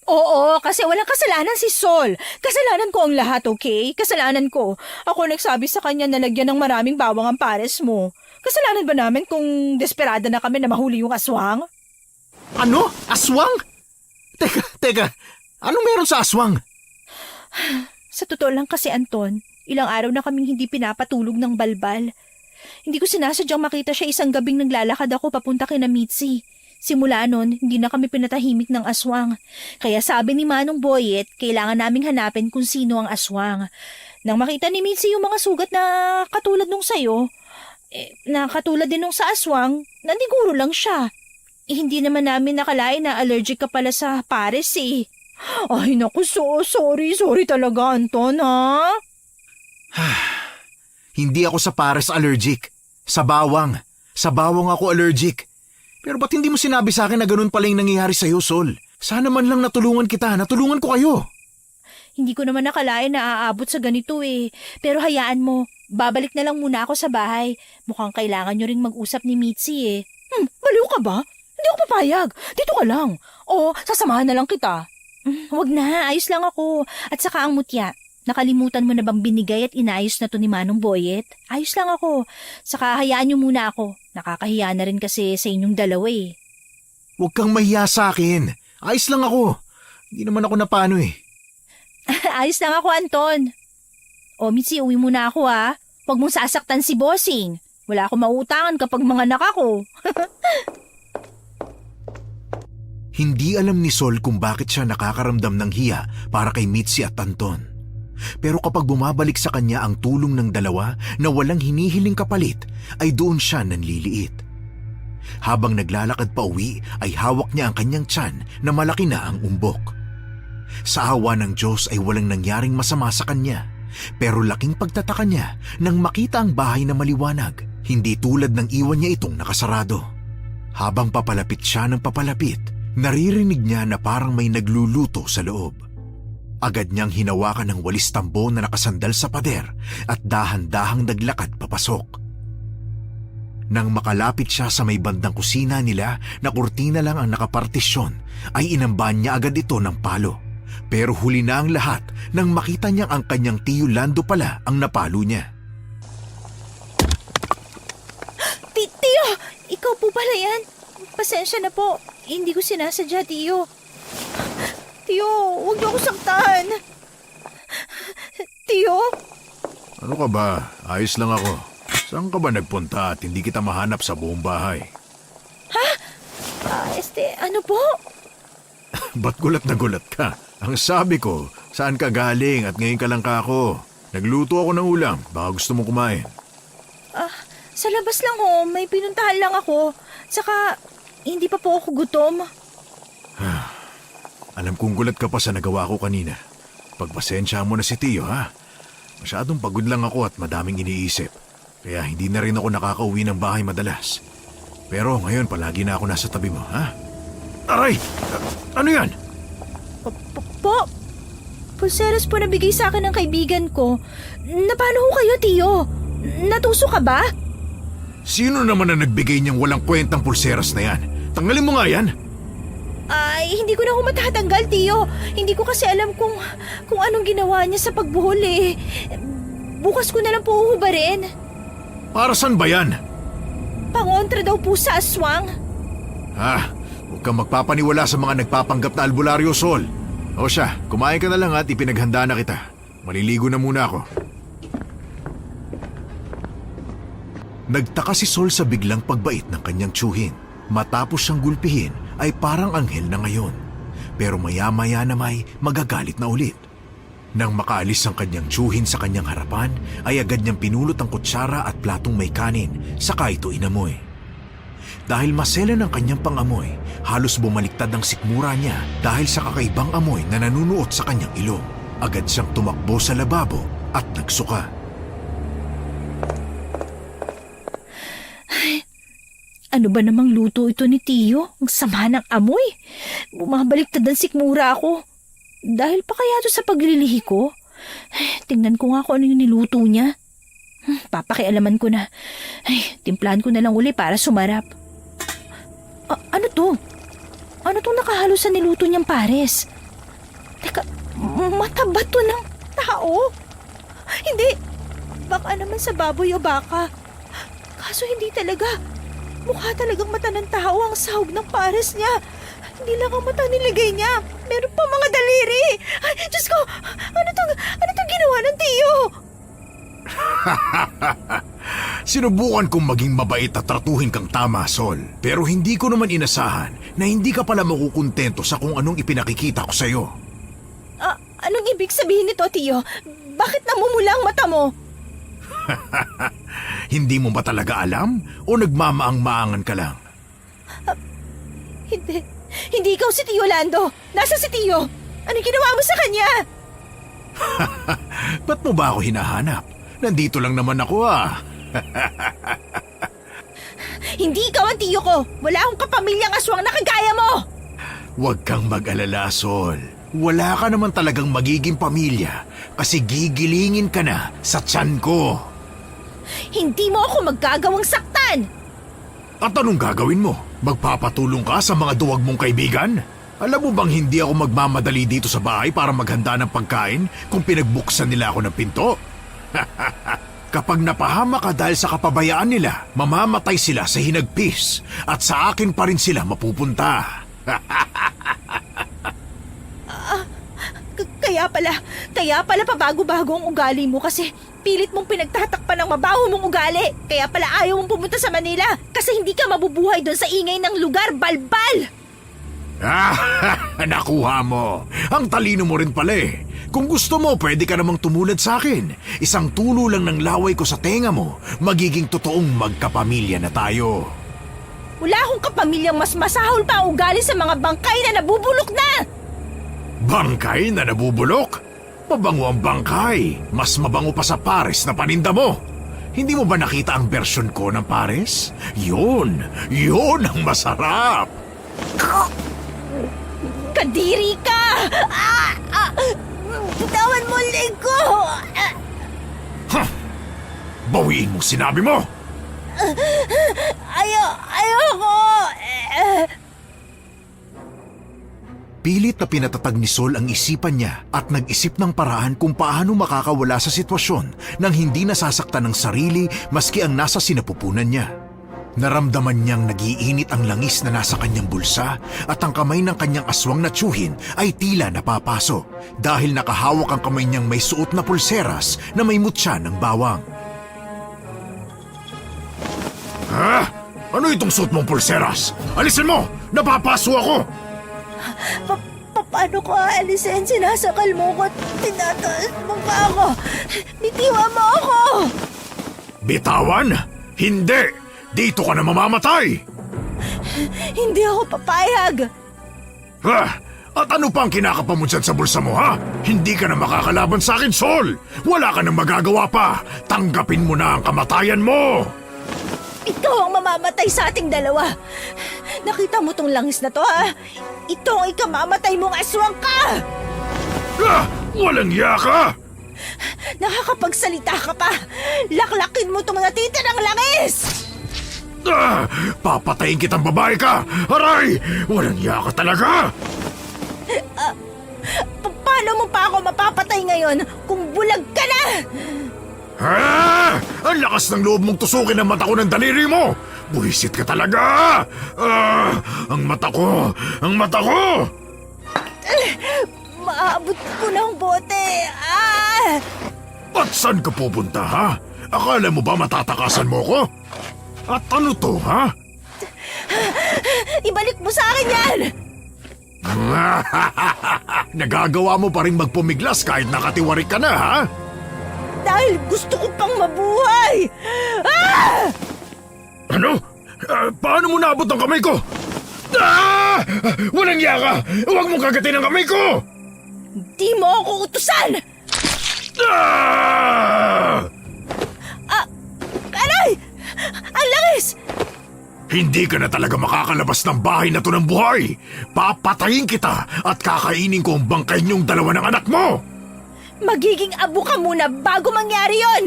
Oo, kasi walang kasalanan si Sol. Kasalanan ko ang lahat, okay? Kasalanan ko. Ako nagsabi sa kanya na lagyan ng maraming bawang ang pares mo. Kasalanan ba namin kung desperada na kami na mahuli yung aswang? Ano? Aswang? Teka. Anong meron sa aswang? Sa totoo lang kasi, Anton, ilang araw na kaming hindi pinapatulog ng balbal. Hindi ko sinasadyang makita siya isang gabing naglalakad ako papunta kina Mitzi. Simula nun, hindi na kami pinatahimik ng aswang. Kaya sabi ni Manong Boyet, kailangan naming hanapin kung sino ang aswang. Nang makita ni Mitzi yung mga sugat na katulad nung sayo, na katulad din nung sa aswang, nandiguro lang siya. Hindi naman namin nakalain na allergic ka pala sa pares eh. Ay naku, sorry talaga, Anton, ha? Hindi ako sa pares allergic. Sa bawang. Sa bawang ako allergic. Pero ba't hindi mo sinabi sa akin na ganun pala yung nangyayari sa'yo, Sol? Sana man lang natulungan kita. Natulungan ko kayo. Hindi ko naman nakalain na aabot sa ganito eh. Pero hayaan mo, babalik na lang muna ako sa bahay. Mukhang kailangan nyo rin mag-usap ni Mitzi eh. Baliw ka ba? Hindi ako papayag. Dito ka lang. O, sasamahan na lang kita. Wag na, ayos lang ako. At saka ang mutya. Nakalimutan mo na bang binigay at inayos na to ni Manong Boyet? Ayos lang ako. Saka hayaan nyo muna ako. Nakakahiya na rin kasi sa inyong dalawa eh. Huwag kang mahiya sa akin. Ayos lang ako. Hindi naman ako napano eh. Ayos lang ako, Anton. O, Mitzi, uwi muna ako ha. Huwag mong sasaktan si Bossing. Wala akong mautangan kapag mga anak ako. Hindi alam ni Sol kung bakit siya nakakaramdam ng hiya para kay Mitzi at Anton. Pero kapag bumabalik sa kanya ang tulong ng dalawa na walang hinihiling kapalit, ay doon siya nanliliit. Habang naglalakad pa uwi ay hawak niya ang kanyang tiyan na malaki na ang umbok. Sa awa ng Diyos ay walang nangyaring masama sa kanya, pero laking pagtataka niya nang makita ang bahay na maliwanag, hindi tulad ng iwan niya itong nakasarado. Habang papalapit siya ng papalapit, naririnig niya na parang may nagluluto sa loob. Agad niyang hinawakan ng walis tambo na nakasandal sa pader at dahan-dahang naglakad papasok. Nang makalapit siya sa may bandang kusina nila na kurtina lang ang nakapartisyon, ay inambahan niya agad ito ng palo. Pero huli na ang lahat nang makita niyang ang kanyang tiyo Lando pala ang napalo niya. Tiyo, ikaw po pala yan. Pasensya na po. Hindi ko sinasadya, Tiyo. Tiyo, huwag niyo ako saktan. Tiyo? Ano ka ba? Ayos lang ako. Saan ka ba nagpunta at hindi kita mahanap sa buong bahay? Ha? Ano po? Ba't gulat na gulat ka? Ang sabi ko, saan ka galing at ngayon ka lang ka ako? Nagluto ako ng ulam. Baka gusto mo kumain. Sa labas lang ho. May pinuntahan lang ako. Saka, hindi pa po ako gutom. Alam kong gulat ka pa sa nagawa ko kanina. Pagpasensya mo na si Tiyo, ha? Masyadong pagod lang ako at madaming iniisip. Kaya hindi na rin ako nakakauwi ng bahay madalas. Pero ngayon palagi na ako nasa tabi mo, ha? Aray! Ano yan? Po, pulseras po na bigay sa akin ng kaibigan ko. Na paano ho kayo, Tiyo? Natuso ka ba? Sino naman na nagbigay niyang walang kwentang pulseras na yan? Tanggalin mo nga yan! Ay, hindi ko na ho matatanggal, Tiyo. Hindi ko kasi alam kung anong ginawa niya sa pagbuhol eh. Bukas ko na lang po uhubarin. Para saan ba yan? Pangontra daw po sa aswang. Huwag kang magpapaniwala sa mga nagpapanggap na albularyo, Sol. O siya, kumain ka na lang at ipinaghanda na kita. Maliligo na muna ako. Nagtaka si Sol sa biglang pagbait ng kanyang tiyuhin. Matapos siyang gulpihin ay parang anghel na ngayon. Pero maya-maya na may magagalit na ulit. Nang makaalis ang kanyang tiyuhin sa kanyang harapan, ay agad niyang pinulot ang kutsara at platong may kanin, saka ito inamoy. Dahil masela ng kanyang pangamoy, halos bumaliktad ang sikmura niya dahil sa kakaibang amoy na nanunuot sa kanyang ilong. Agad siyang tumakbo sa lababo at nagsuka. Ano ba namang luto ito ni Tiyo? Ang sama ng amoy. Bumabaliktad ang sikmura ako. Dahil pa kaya ito sa paglilihi ko? Tingnan ko nga kung ano yung niluto niya. Papakialaman ko na. Timplahan ko na lang uli para sumarap. Ano to? Ano tong nakahalo sa niluto niyang pares? Teka, mataba to ng tao? Hindi. Baka naman sa baboy o baka. Kaso hindi talaga. Mukha talagang mata ng tao ang sahog ng pares niya. Hindi lang ang mata niligay niya. Meron pa mga daliri. Ay, Diyos ko! Ano tong ginawa ng Tiyo? Sinubukan kong maging mabait at tratuhin kang tama, Sol. Pero hindi ko naman inasahan na hindi ka pala makukuntento sa kung anong ipinakikita ko sa'yo. Anong ibig sabihin nito, Tiyo? Bakit namumula ang mata mo? Hindi mo ba talaga alam? O nagmamaang-maangan ka lang? Hindi ikaw si Tiyo Lando. Nasa si Tiyo? Anong ginawa mo sa kanya? Ba't mo ba ako hinahanap? Nandito lang naman ako Hindi ikaw ang Tiyo ko. Wala akong kapamilyang aswang na kagaya mo. Huwag kang mag-alala, Sol. Wala ka naman talagang magiging pamilya kasi gigilingin ka na sa tiyan ko. Hindi mo ako magagawang saktan. At anong gagawin mo? Magpapatulong ka sa mga duwag mong kaibigan? Alam mo bang hindi ako magmamadali dito sa bahay para maghanda ng pagkain kung pinagbuksan nila ako ng pinto? Kapag napahama ka dahil sa kapabayaan nila, mamamatay sila sa hinagpis at sa akin pa rin sila mapupunta. Kaya pala pabago-bago ang ugali mo kasi pilit mong pinagtatakpan ng mabaho mong ugali. Kaya pala ayaw mong pumunta sa Manila kasi hindi ka mabubuhay doon sa ingay ng lugar, balbal! Nakuha mo. Ang talino mo rin pala eh. Kung gusto mo, pwede ka namang tumulad sa akin. Isang tulo lang ng laway ko sa tenga mo, magiging totoong magkapamilya na tayo. Wala akong kapamilyang mas masahol pa ang ugali sa mga bangkay na nabubulok na! Bangkay na nabubulok? Mabango ang bangkay. Mas mabango pa sa pares na paninda mo. Hindi mo ba nakita ang bersyon ko ng pares? Yun ang masarap. Kadiri ka! Bitawan mo ang leg ko! Bawiin mo sinabi mo! Ayoko! Pilit na pinatatag ni Sol ang isipan niya at nag-isip ng paraan kung paano makakawala sa sitwasyon nang hindi nasasaktan ng sarili maski ang nasa sinapupunan niya. Naramdaman niyang nagiinit ang langis na nasa kanyang bulsa at ang kamay ng kanyang aswang na tiyuhin ay tila napapaso dahil nakahawak ang kamay niyang may suot na pulseras na may mutya ng bawang. Ano itong suot mong pulseras? Alisin mo! Napapaso ako! Paano ko aalisin? Sinasakal mo ko at tinataas mo pa ako. Bitiwan mo ako! Bitawan? Hindi! Dito ka na mamamatay! Hindi ako papayag. At ano pang kinakapa mo dyan sa bulsa mo, ha? Hindi ka na makakalaban sa akin, Sol! Wala ka nang magagawa pa! Tanggapin mo na ang kamatayan mo! Ikaw ang mamamatay sa ating dalawa. Nakita mo tong langis na to, ha? Ito ang ikamamatay mong aswang ka! Ah! Walang iya ka! Nakakapagsalita ka pa! Laklakin mo tong natitirang langis! Ah! Papatayin kitang babae ka! Aray! Walang iya ka talaga! Paano mo pa ako mapapatay ngayon kung bulag ka na? Ah! Ang lakas ng loob mong tusukin ang mata ko ng daliri mo! Buhisit ka talaga! Ah! Ang mata ko! Ang mata ko! Maabot ko ng bote. Ah! At saan ka pupunta, ha? Akala mo ba matatakasan mo ko? At ano to, ha? Ibalik mo sa akin yan! Nagagawa mo pa rin magpumiglas kahit nakatiwarik ka na, ha? Dahil gusto ko pang mabuhay! Ah! Ano? Paano mo naabot ang kamay ko? Ah! Walang iya ka! Huwag mong kagatin ang kamay ko! Di mo ako utusan! Ah! Aray! Ang langis! Hindi ka na talaga makakalabas ng bahay na to ng buhay! Papatayin kita at kakainin ko ang bangkay niyong dalawa ng anak mo! Magiging abo ka muna bago mangyari yon!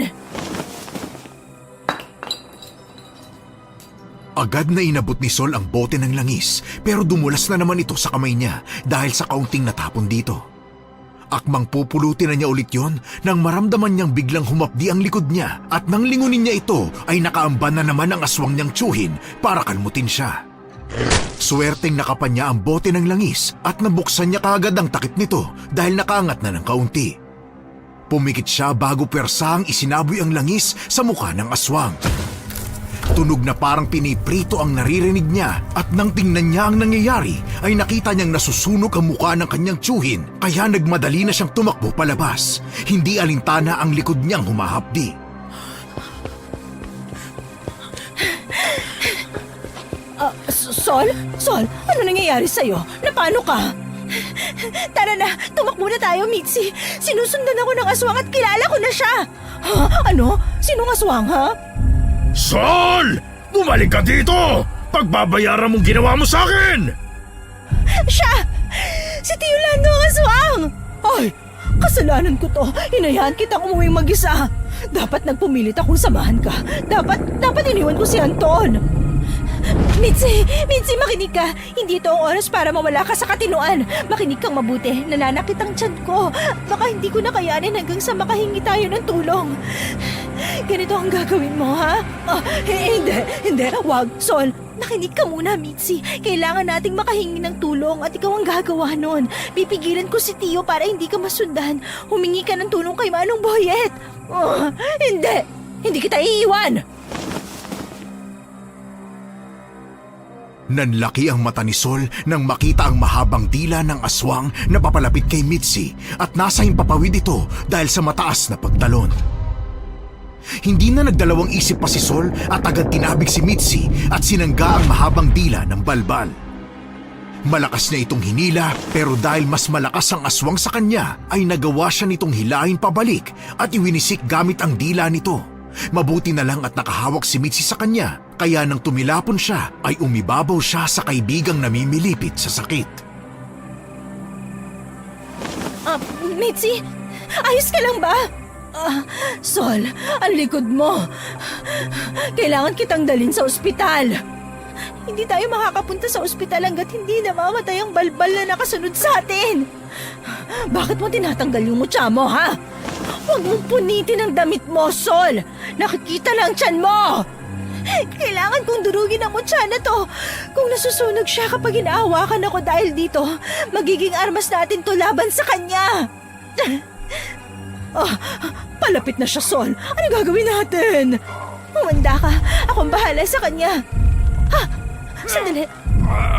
Agad na inabot ni Sol ang bote ng langis pero dumulas na naman ito sa kamay niya dahil sa kaunting natapon dito. Akmang pupulutin na niya ulit yon nang maramdaman niyang biglang humapdi ang likod niya at nang lingunin niya ito ay nakaamban na naman ang aswang niyang tsuhin para kalmutin siya. Swerteng nakapan niya ang bote ng langis at nabuksan niya kaagad ang takip nito dahil nakaangat na ng kaunti. Pumikit siya bago persang isinaboy ang langis sa mukha ng aswang. Tunog na parang piniprito ang naririnig niya at nang tingnan niya ang nangyayari ay nakita niyang nasusunog ang mukha ng kanyang tsuhin kaya nagmadali na siyang tumakbo palabas. Hindi alintana ang likod niyang humahapdi. Sol? Sol, ano nangyayari sa'yo? Napano ka? Tara na, tumakbo na tayo, Mitzi. Sinusundan ako ng aswang at kilala ko na siya. Ha? Ano? Sinong aswang, ha? Sol! Bumalik ka dito! Pagbabayaran mong ginawa mo sa akin! Siya! Si Tio Lando ang aswang! Ay, kasalanan ko to. Hinayaan kitang umuwing mag-isa. Dapat nagpumilit akong samahan ka. Dapat iniwan ko si Anton. Mitzi, makinig ka. Hindi ito ang oras para mawala ka sa katinuan. Makinig kang mabuti. Nananakit ang tiyan ko. Baka hindi ko na kayanin hanggang sa makahingi tayo ng tulong. Ganito ang gagawin mo, ha? Hindi. Wag, Sol. Nakinig ka muna, Mitzi. Kailangan nating makahingi ng tulong at ikaw ang gagawa nun. Pipigilan ko si Tio para hindi ka masundan. Humingi ka ng tulong kay Manong Boyet. Hindi. Hindi kita iiwan. Nanlaki ang mata ni Sol nang makita ang mahabang dila ng aswang na papalapit kay Mitzi at nasa himpapawid ito dahil sa mataas na pagtalon. Hindi na nagdalawang isip pa si Sol at agad tinabig si Mitzi at sinangga ang mahabang dila ng balbal. Malakas na itong hinila pero dahil mas malakas ang aswang sa kanya ay nagawa siya nitong hilahin pabalik at iwinisik gamit ang dila nito. Mabuti na lang at nakahawak si Mitzi sa kanya kaya nang tumilapon siya ay umibabaw siya sa kaibigang namimilipit sa sakit. Mitzi, ayos ka lang ba? Sol, ang likod mo. Kailangan kitang dalhin sa ospital. Hindi tayo makakapunta sa ospital hanggat hindi namamatay ang balbal na nakasunod sa atin. Bakit mo tinatanggal yung mutya mo, ha? Huwag mong punitin ang damit mo, Sol. Nakikita lang tiyan mo. Kailangan kong durugin ang mutya na to. Kung nasusunog siya kapag inaawakan ako dahil dito, magiging armas natin to laban sa kanya. Palapit na siya, Sol. Ano gagawin natin? Humanda ka. Akong bahala sa kanya. Sandali.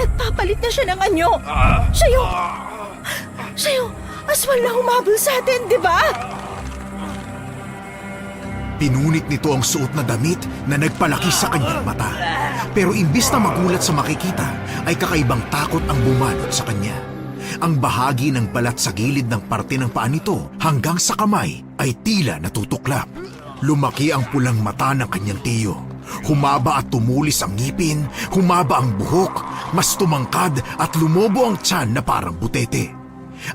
Nagpapalit na siya ng anyo. Siya yung aswal na humabol sa atin, di ba? Pinunit nito ang suot na damit na nagpalaki sa kanyang mata. Pero imbis na magulat sa makikita, ay kakaibang takot ang bumalot sa kanya. ang bahagi ng balat sa gilid ng parte ng paa nito hanggang sa kamay ay tila natutuklap. Lumaki ang pulang mata ng kanyang tiyo. Humaba at tumulis ang ngipin, humaba ang buhok, mas tumangkad at lumobo ang tiyan na parang butete.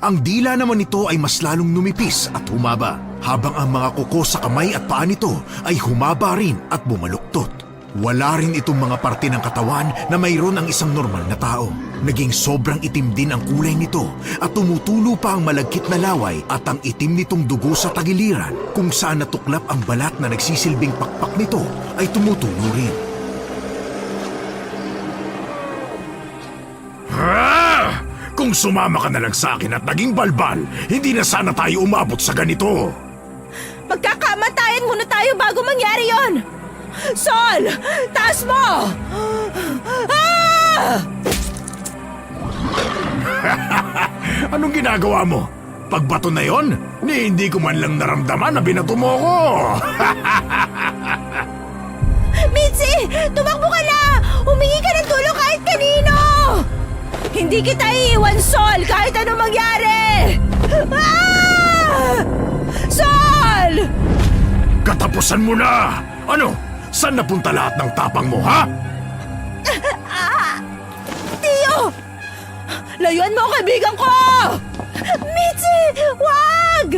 Ang dila naman nito ay mas lalong numipis at humaba, habang ang mga kuko sa kamay at paa nito ay humaba rin at bumaluktot. Wala rin itong mga parte ng katawan na mayroon ang isang normal na tao. Naging sobrang itim din ang kulay nito at tumutulo pa ang malagkit na laway at ang itim nitong dugo sa tagiliran kung saan natuklap ang balat na nagsisilbing pakpak nito ay tumutulo rin. Kung sumama ka na lang sa akin at naging balbal, hindi na sana tayo umabot sa ganito. Magkakamatayan muna tayo bago mangyari yon! Sol! Taas mo! Ah! Anong ginagawa mo? Pagbato na yon, hindi ko man lang naramdaman na binato mo ko. Mitzi! Tumakbo ka na! Humingi ka ng tulong kahit kanino! Hindi kita iiwan, Sol, kahit ano mangyari! Ah! Sol! Katapusan mo na! Ano? Saan napunta lahat ng tapang mo, ha? Tiyo! Layuan mo ang kaibigan ko! Mitzi! Wag!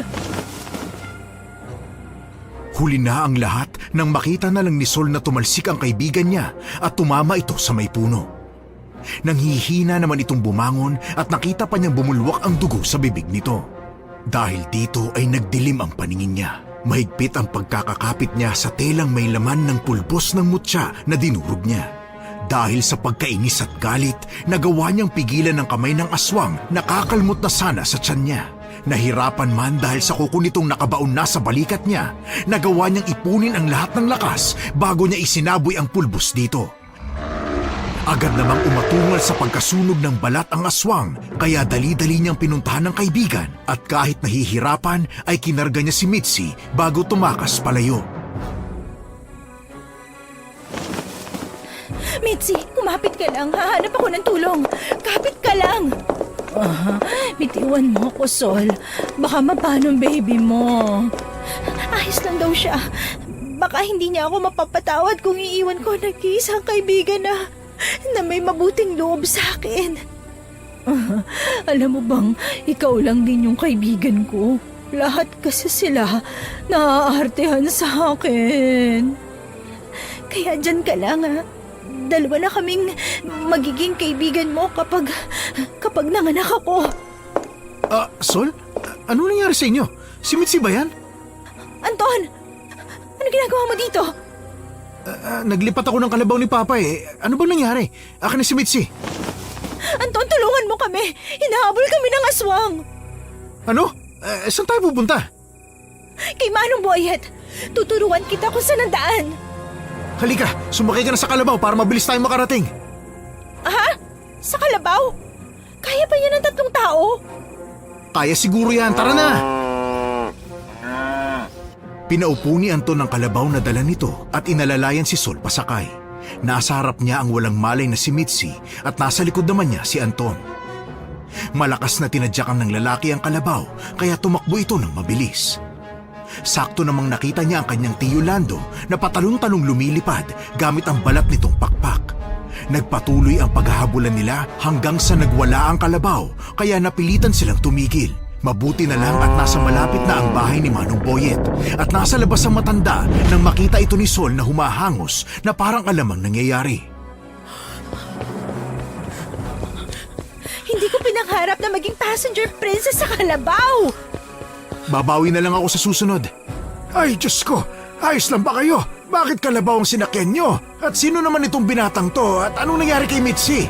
Huli na ang lahat nang makita na lang ni Sol na tumalsik ang kaibigan niya at tumama ito sa may puno. Nanghihina naman itong bumangon at nakita pa niyang bumulwak ang dugo sa bibig nito. Dahil dito ay nagdilim ang paningin niya. Mahigpit ang pagkakakapit niya sa telang may laman ng pulbos ng mutya na dinurog niya. Dahil sa pagkainis at galit, nagawa niyang pigilan ng kamay ng aswang na kakalmot na sana sa tiyan niya. Nahirapan man dahil sa kuko nitong nakabaon na sa balikat niya, nagawa niyang ipunin ang lahat ng lakas bago niya isinaboy ang pulbos dito. Agad namang umatungal sa pagkasunog ng balat ang aswang, kaya dali-dali niyang pinuntahan ng kaibigan at kahit nahihirapan ay kinarga niya si Mitzi bago tumakas palayo. Mitzi, kumapit ka lang. Hahanap ako ng tulong. Kapit ka lang. Bitiwan mo ako, Sol. Baka mapano ang baby mo. Ayos lang daw siya. Baka hindi niya ako mapapatawad kung iiwan ko ng isang kaibigan na may mabuting loob sa akin. Alam mo bang, ikaw lang din yung kaibigan ko. Lahat kasi sila naaartehan sa akin. Kaya dyan ka lang, ha. Dalawa na kaming magiging kaibigan mo kapag nanganak ako. Sol? Ano nangyari sa inyo? Si Mitzi ba yan? Anton! Ano ginagawa mo dito? Naglipat ako ng kalabaw ni Papa eh. Ano bang nangyari? Akin na si Mitzi. Anton, tulungan mo kami! Hinahabol kami ng aswang! Ano? Saan tayo pupunta? Kay Manong Boyet! Tuturuan kita kung saan ang daan! Halika, sumakay ka na sa kalabaw para mabilis tayong makarating. Ha? Sa kalabaw? Kaya ba yan ng 3 tao? Kaya siguro yan, tara na! Pinaupo ni Anton ang kalabaw na dala nito at inalalayan si Sol pasakay. Nasa harap niya ang walang malay na si Mitzi at nasa likod naman niya si Anton. Malakas na tinadyakan ng lalaki ang kalabaw kaya tumakbo ito ng mabilis. Sakto namang nakita niya ang kanyang tiyo Lando na patalong-talong lumilipad gamit ang balat nitong pakpak. Nagpatuloy ang paghahabulan nila hanggang sa nagwala ang kalabaw kaya napilitan silang tumigil. Mabuti na lang at nasa malapit na ang bahay ni Manong Boyet at nasa labas ang matanda nang makita ito ni Sol na humahangos na parang alam ang nangyayari. Hindi ko pinangarap na maging passenger princess sa kalabaw! Babawi na lang ako sa susunod. Ay, Diyos ko! Ayos lang ba kayo? Bakit kalabaw ang sinakyan nyo? At sino naman itong binatang to? At anong nangyari kay Mitzi?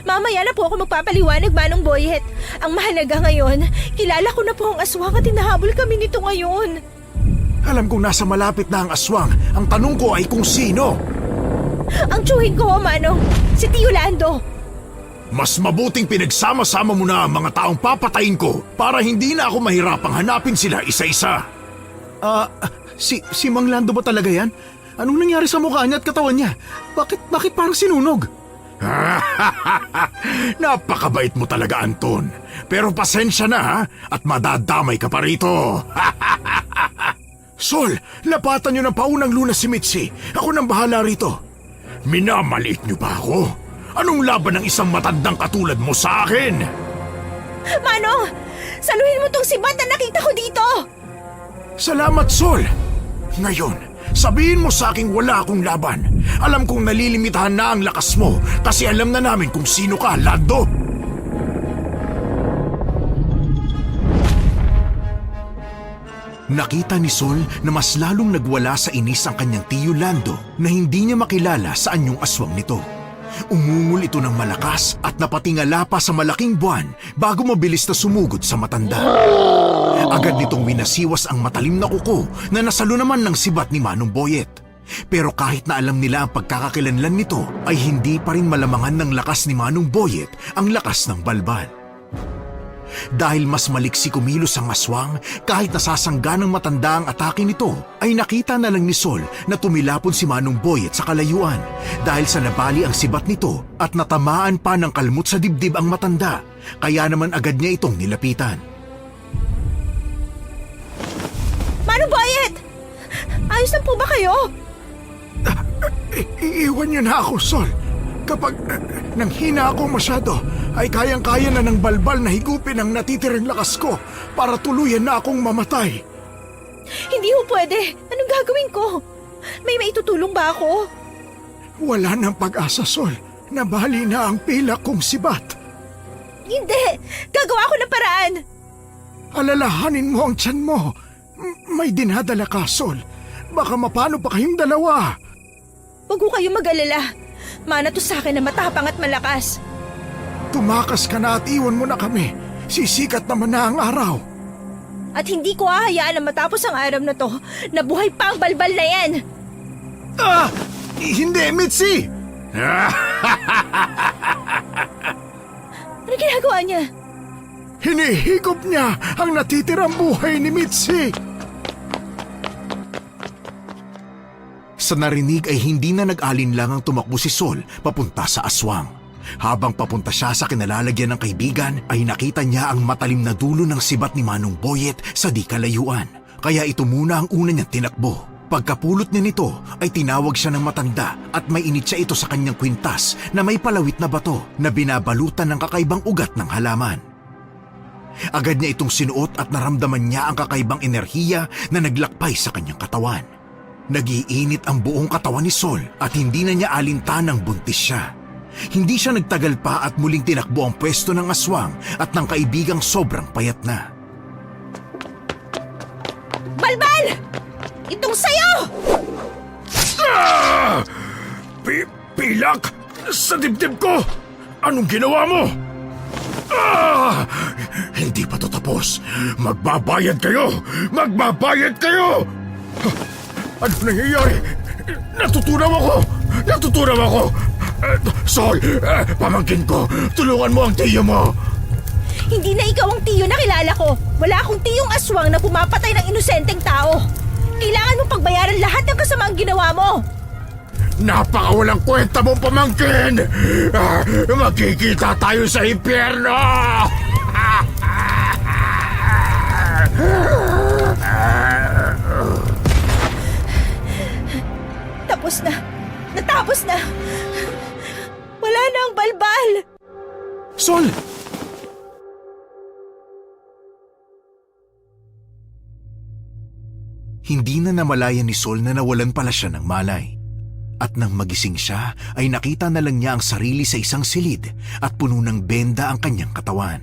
Mamaya na po ako magpapaliwanag, Manong Boyet. Ang mahalaga ngayon, kilala ko na po ang aswang at hinahabol kami nito ngayon. Alam kong nasa malapit na ang aswang. Ang tanong ko ay kung sino? Ang tsuhin ko, Manong. Si Tio Lando. Mas mabuting pinagsama-sama mo na ang mga taong papatayin ko para hindi na ako mahirapang hanapin sila isa-isa. Si Mang Lando ba talaga yan? Anong nangyari sa mukha niya at katawan niya? Bakit parang sinunog? Napakabait mo talaga, Anton. Pero pasensya na ha, at madadamay ka pa rito. Sol, lapatan niyo ng paunang lunas si Mitzi. Ako nang bahala rito. Minamaliit niyo ba ako? Anong laban ng isang matandang katulad mo sa akin? Manong, saluhin mo tong sibat na nakita ko dito! Salamat, Sol. Ngayon, sabihin mo sa aking wala akong laban. Alam kong nalilimitahan na ang lakas mo kasi alam na namin kung sino ka, Lando. Nakita ni Sol na mas lalong nagwala sa inis ang kanyang tiyo Lando na hindi niya makilala saan yung aswang nito. Umungol ito ng malakas at napatingala pa sa malaking buwan bago mabilis na sumugod sa matanda. Agad nitong winasiwas ang matalim na kuko na nasalo naman ng sibat ni Manong Boyet. Pero kahit na alam nila ang pagkakakilanlan nito ay hindi pa rin malamangan ng lakas ni Manong Boyet ang lakas ng balbal. Dahil mas maliksi kumilos ang aswang, kahit nasasangga ng matanda ang atake nito, ay nakita na lang ni Sol na tumilapon si Manong Boyet sa kalayuan dahil sa nabali ang sibat nito at natamaan pa ng kalmot sa dibdib ang matanda, kaya naman agad niya itong nilapitan. Manong Boyet! Ayos lang po ba kayo? Iiwan niyo na ako, Sol. Kapag nanghina ako masyado, ay kayang-kaya na ng balbal na higupin ang natitirang lakas ko para tuluyan na akong mamatay. Hindi ho pwede. Anong gagawin ko? May maitutulong ba ako? Wala nang pag-asa, Sol. Nabali na ang pilak kong sibat. Hindi! Gagawa ko ng paraan! Alalahanin mo ang tiyan mo. May dinadala ka, Sol. Baka mapano pa kayong dalawa. Huwag ko kayong mag-alala. Mana to sa akin na matapang at malakas. Tumakas ka na at iwan mo na kami. Sisikat naman na ang araw. At hindi ko hahayaan na matapos ang araw na to na buhay pa ang balbal na yan. Hindi, Mitzi! Ano ginagawa niya? Hinihigop niya ang natitirang buhay ni Mitzi. Sa narinig ay hindi na nag-alinlangang tumakbo si Sol papunta sa aswang. Habang papunta siya sa kinalalagyan ng kaibigan ay nakita niya ang matalim na dulo ng sibat ni Manong Boyet sa di kalayuan. Kaya ito muna ang una niyang tinakbo. Pagkapulot niya nito ay tinawag siya ng matanda at may init siya ito sa kanyang kwintas na may palawit na bato na binabalutan ng kakaibang ugat ng halaman. Agad niya itong sinuot at naramdaman niya ang kakaibang enerhiya na naglakbay sa kanyang katawan. Nag-iinit ang buong katawan ni Sol at hindi na niya alintanang buntis siya. Hindi siya nagtagal pa at muling tinakbo ang pwesto ng aswang at ng kaibigang sobrang payat na. Balbal! Itong sayo! Pilak! Sa dibdib ko! Anong ginawa mo? Hindi pa to tapos. Magbabayad kayo! Magbabayad kayo! Ano nangyayari? Natutunaw ako! Natutunaw ako! Sol, pamangkin ko, tulungan mo ang tiyo mo! Hindi na ikaw ang tiyo na kilala ko. Wala akong tiyong aswang na pumapatay ng inosenteng tao. Kailangan mong pagbayaran lahat ng kasamaang ginawa mo. Napakawalang kwenta mo, pamangkin! Magkikita tayo sa impyerno! Tapos na. Natapos na. Wala na ang balbal. Sol! Hindi na namalayan ni Sol na nawalan pala siya ng malay. At nang magising siya, ay nakita na lang niya ang sarili sa isang silid at puno ng benda ang kanyang katawan.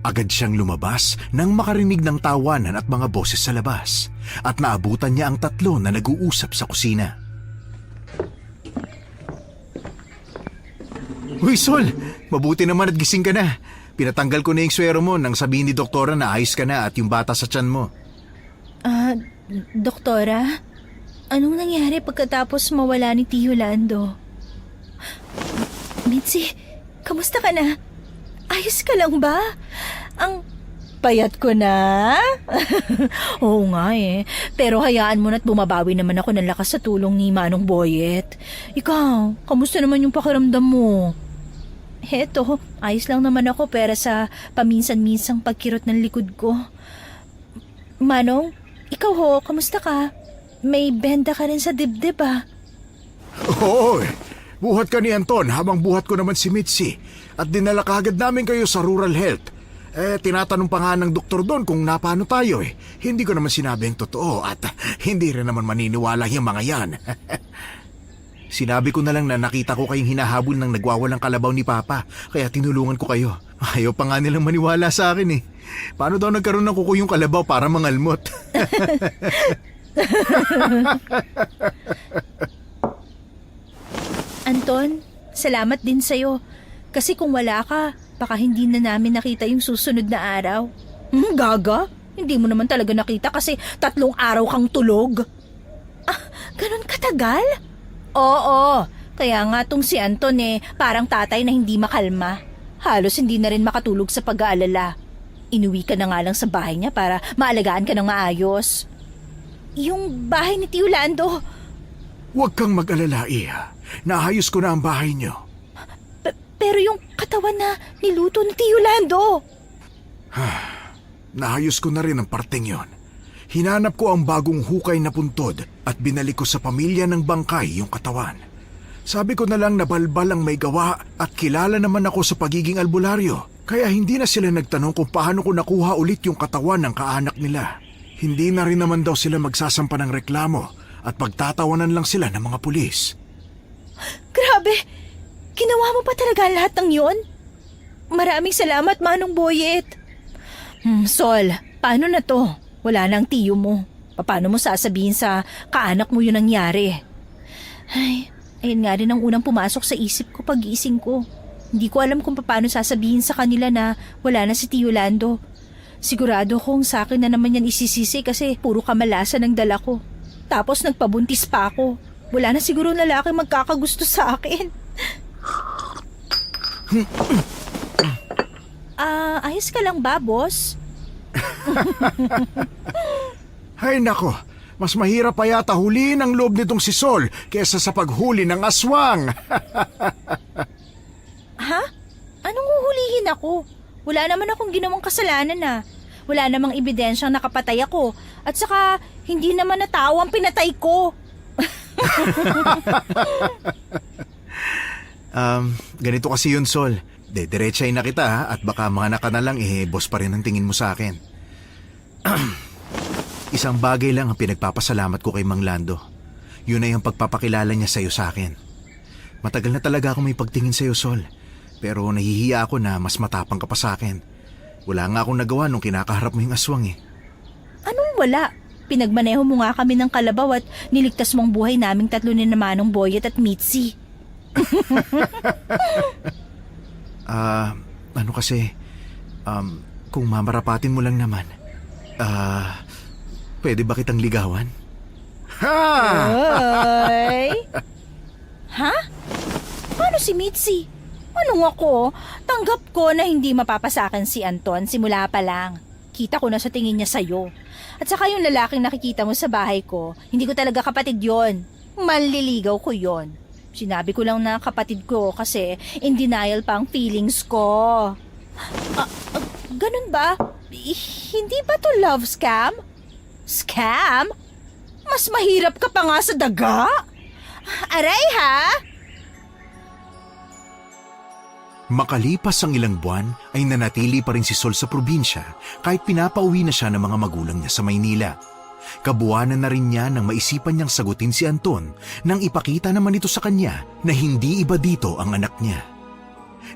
Agad siyang lumabas nang makarinig ng tawanan at mga boses sa labas at naabutan niya ang tatlo na nag-uusap sa kusina. Uy, Sol! Mabuti naman at gising ka na. Pinatanggal ko na yung swero mo nang sabihin ni doktora na ayos ka na at yung bata sa tiyan mo. Doktora? Anong nangyari pagkatapos mawala ni Tio Lando? Mitzi, kamusta ka na? Ayos ka lang ba? Payat ko na? Oo nga eh. Pero hayaan mo na't bumabawi naman ako ng lakas sa tulong ni Manong Boyet. Ikaw, kamusta naman yung pakiramdam mo? Heto, ayos lang naman ako pero sa paminsan-minsang pagkirot ng likod ko. Manong, ikaw ho, kamusta ka? May benda ka rin sa dibdib ah. Oo, buhat ka ni Anton habang buhat ko naman si Mitzi. At dinala kagad namin kayo sa rural health. Tinatanong pa nga ng doktor doon kung napano tayo eh. Hindi ko naman sinabi ang totoo at hindi rin naman maniniwala yung mga yan. Sinabi ko na lang na nakita ko kayong hinahabol ng nagwawalang kalabaw ni Papa, kaya tinulungan ko kayo. Ayaw pa nga nilang maniwala sa akin eh. Paano daw nagkaroon ng kuko yung kalabaw para mangalmot? Anton, salamat din sa'yo. Kasi kung wala ka, baka hindi na namin nakita yung susunod na araw. Gaga? Hindi mo naman talaga nakita kasi 3 araw kang tulog. Ah, ganun katagal? Oo, kaya nga tong si Anton parang tatay na hindi makalma. Halos hindi na rin makatulog sa pag-aalala. Inuwi ka na nga lang sa bahay niya para maalagaan ka ng maayos. Yung bahay ni Tio Lando. Huwag kang mag-alala, Iha. Naayos ko na ang bahay niyo. Pero yung katawan na niluto ni Tio Lando. Naayos ko na rin ang parteng yon. Hinanap ko ang bagong hukay na puntod at binalik ko sa pamilya ng bangkay yung katawan. Sabi ko na lang na balbal ang may gawa at kilala naman ako sa pagiging albularyo. Kaya hindi na sila nagtanong kung paano ko nakuha ulit yung katawan ng kaanak nila. Hindi na rin naman daw sila magsasampa ng reklamo at pagtatawanan lang sila ng mga pulis. Grabe! Ginawa mo pa talaga lahat ng yon? Maraming salamat, Manong Boyet. Sol, paano na to? Wala na ang tiyo mo. Paano mo sasabihin sa kaanak mo yun nangyari? Ay, ayun nga rin ang unang pumasok sa isip ko pag-gising ko. Hindi ko alam kung paano sasabihin sa kanila na wala na si Tio Lando. Sigurado kong sa akin na naman yan isisisi kasi puro kamalasan ang dala ko. Tapos nagpabuntis pa ako. Wala na siguro lalaki magkakagusto sa akin. Ayos ka lang ba, boss? Hay nako, mas mahirap pa yata huliin ang loob nitong si Sol kesa sa paghuli ng aswang. Ha? Anong huhulihin ako? Wala naman akong ginawang kasalanan na. Wala namang ebidensyang nakapatay ako. At saka, hindi naman na tao ang pinatay ko. Ganito kasi yun, Sol. Diretsahin na kita ha, at baka mga naka na lang boss pa rin ang tingin mo sa akin. Isang bagay lang ang pinagpapasalamat ko kay Mang Lando. Yun ay ang pagpapakilala niya sa'yo sa akin. Matagal na talaga ako may pagtingin sa'yo, Sol. Pero nahihiya ako na mas matapang ka pa sa akin. Wala nga akong nagawa nung kinakaharap mo yung aswang Anong wala? Pinagmaneho mo nga kami ng kalabaw at niligtas mong buhay naming 3 ni Manong Boyet at Mitzi. Ano kasi, kung mamarapatin mo lang naman, pwede ba kitang ligawan? Ha! Ay! Ha? Paano si Mitzi? Anong ako? Tanggap ko na hindi mapapasakan si Anton simula pa lang. Kita ko na sa tingin niya sa'yo. At saka yung lalaking nakikita mo sa bahay ko, hindi ko talaga kapatid yon. Manliligaw ko yon. Sinabi ko lang na kapatid ko kasi in denial pa ang feelings ko. Ganun ba? Hindi ba to love scam? Scam? Mas mahirap ka pa nga sa daga? Aray ha? Makalipas ang ilang buwan ay nanatili pa rin si Sol sa probinsya kahit pinapauwi na siya ng mga magulang niya sa Maynila. Kabuuanan na rin niya nang maisipan niyang sagutin si Anton nang ipakita naman ito sa kanya na hindi iba dito ang anak niya.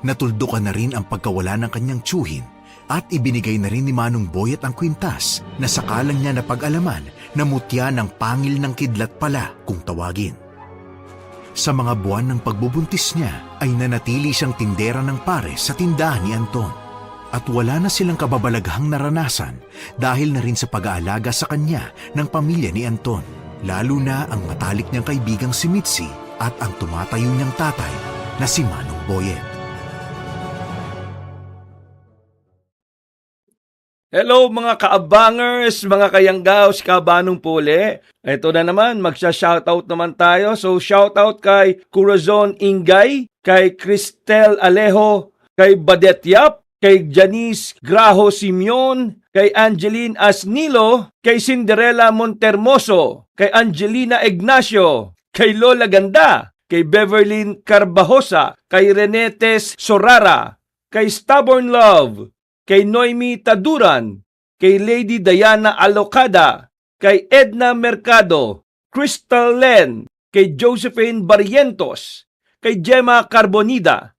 Natuldukan na rin ang pagkawala ng kanyang tiyuhin at ibinigay na rin ni Manong Boyet ang kwintas na sakalang niya napag-alaman na mutya ng pangil ng kidlat pala kung tawagin. Sa mga buwan ng pagbubuntis niya ay nanatili siyang tindera ng pare sa tindahan ni Anton. At wala na silang kababalaghang naranasan dahil na rin sa pag-aalaga sa kanya ng pamilya ni Anton. Lalo na ang matalik niyang kaibigang si Mitzi at ang tumatayo niyang tatay na si Manong Boyet. Hello mga kaabangers, mga kayanggaws, kabanong puli. Ito na naman, magsha-shoutout naman tayo. So shoutout kay Corazon Ingay, kay Cristel Alejo, kay Badet Yap, kay Janice Graho Simeon, kay Angeline Asnilo, kay Cinderella Montermoso, kay Angelina Ignacio, kay Lola Ganda, kay Beverlyn Carbajosa, kay Renetes Sorara, kay Stubborn Love, kay Noemi Taduran, kay Lady Diana Alocada, kay Edna Mercado, Crystal Len, kay Josephine Barrientos, kay Gemma Carbonida,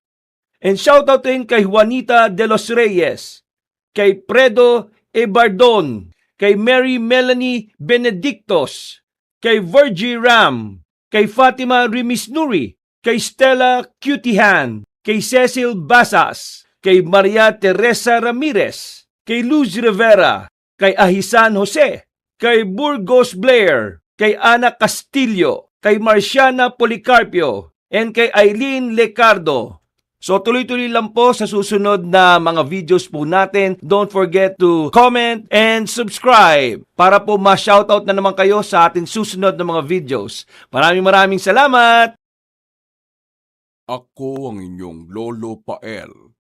and shoutout din kay Juanita de los Reyes, kay Fredo Ebardon, kay Mary Melanie Benedictos, kay Virgie Ram, kay Fatima Rimisnuri, kay Stella Cutihan, kay Cecil Basas, kay Maria Teresa Ramirez, kay Luz Rivera, kay Ahisan Jose, kay Burgos Blair, kay Ana Castillo, kay Marciana Policarpio, and kay Eileen Lecardo. So tuloy-tuloy lang po sa susunod na mga videos po natin. Don't forget to comment and subscribe para po ma-shoutout na naman kayo sa ating susunod na mga videos. Maraming salamat! Ako ang inyong Lolo Pael.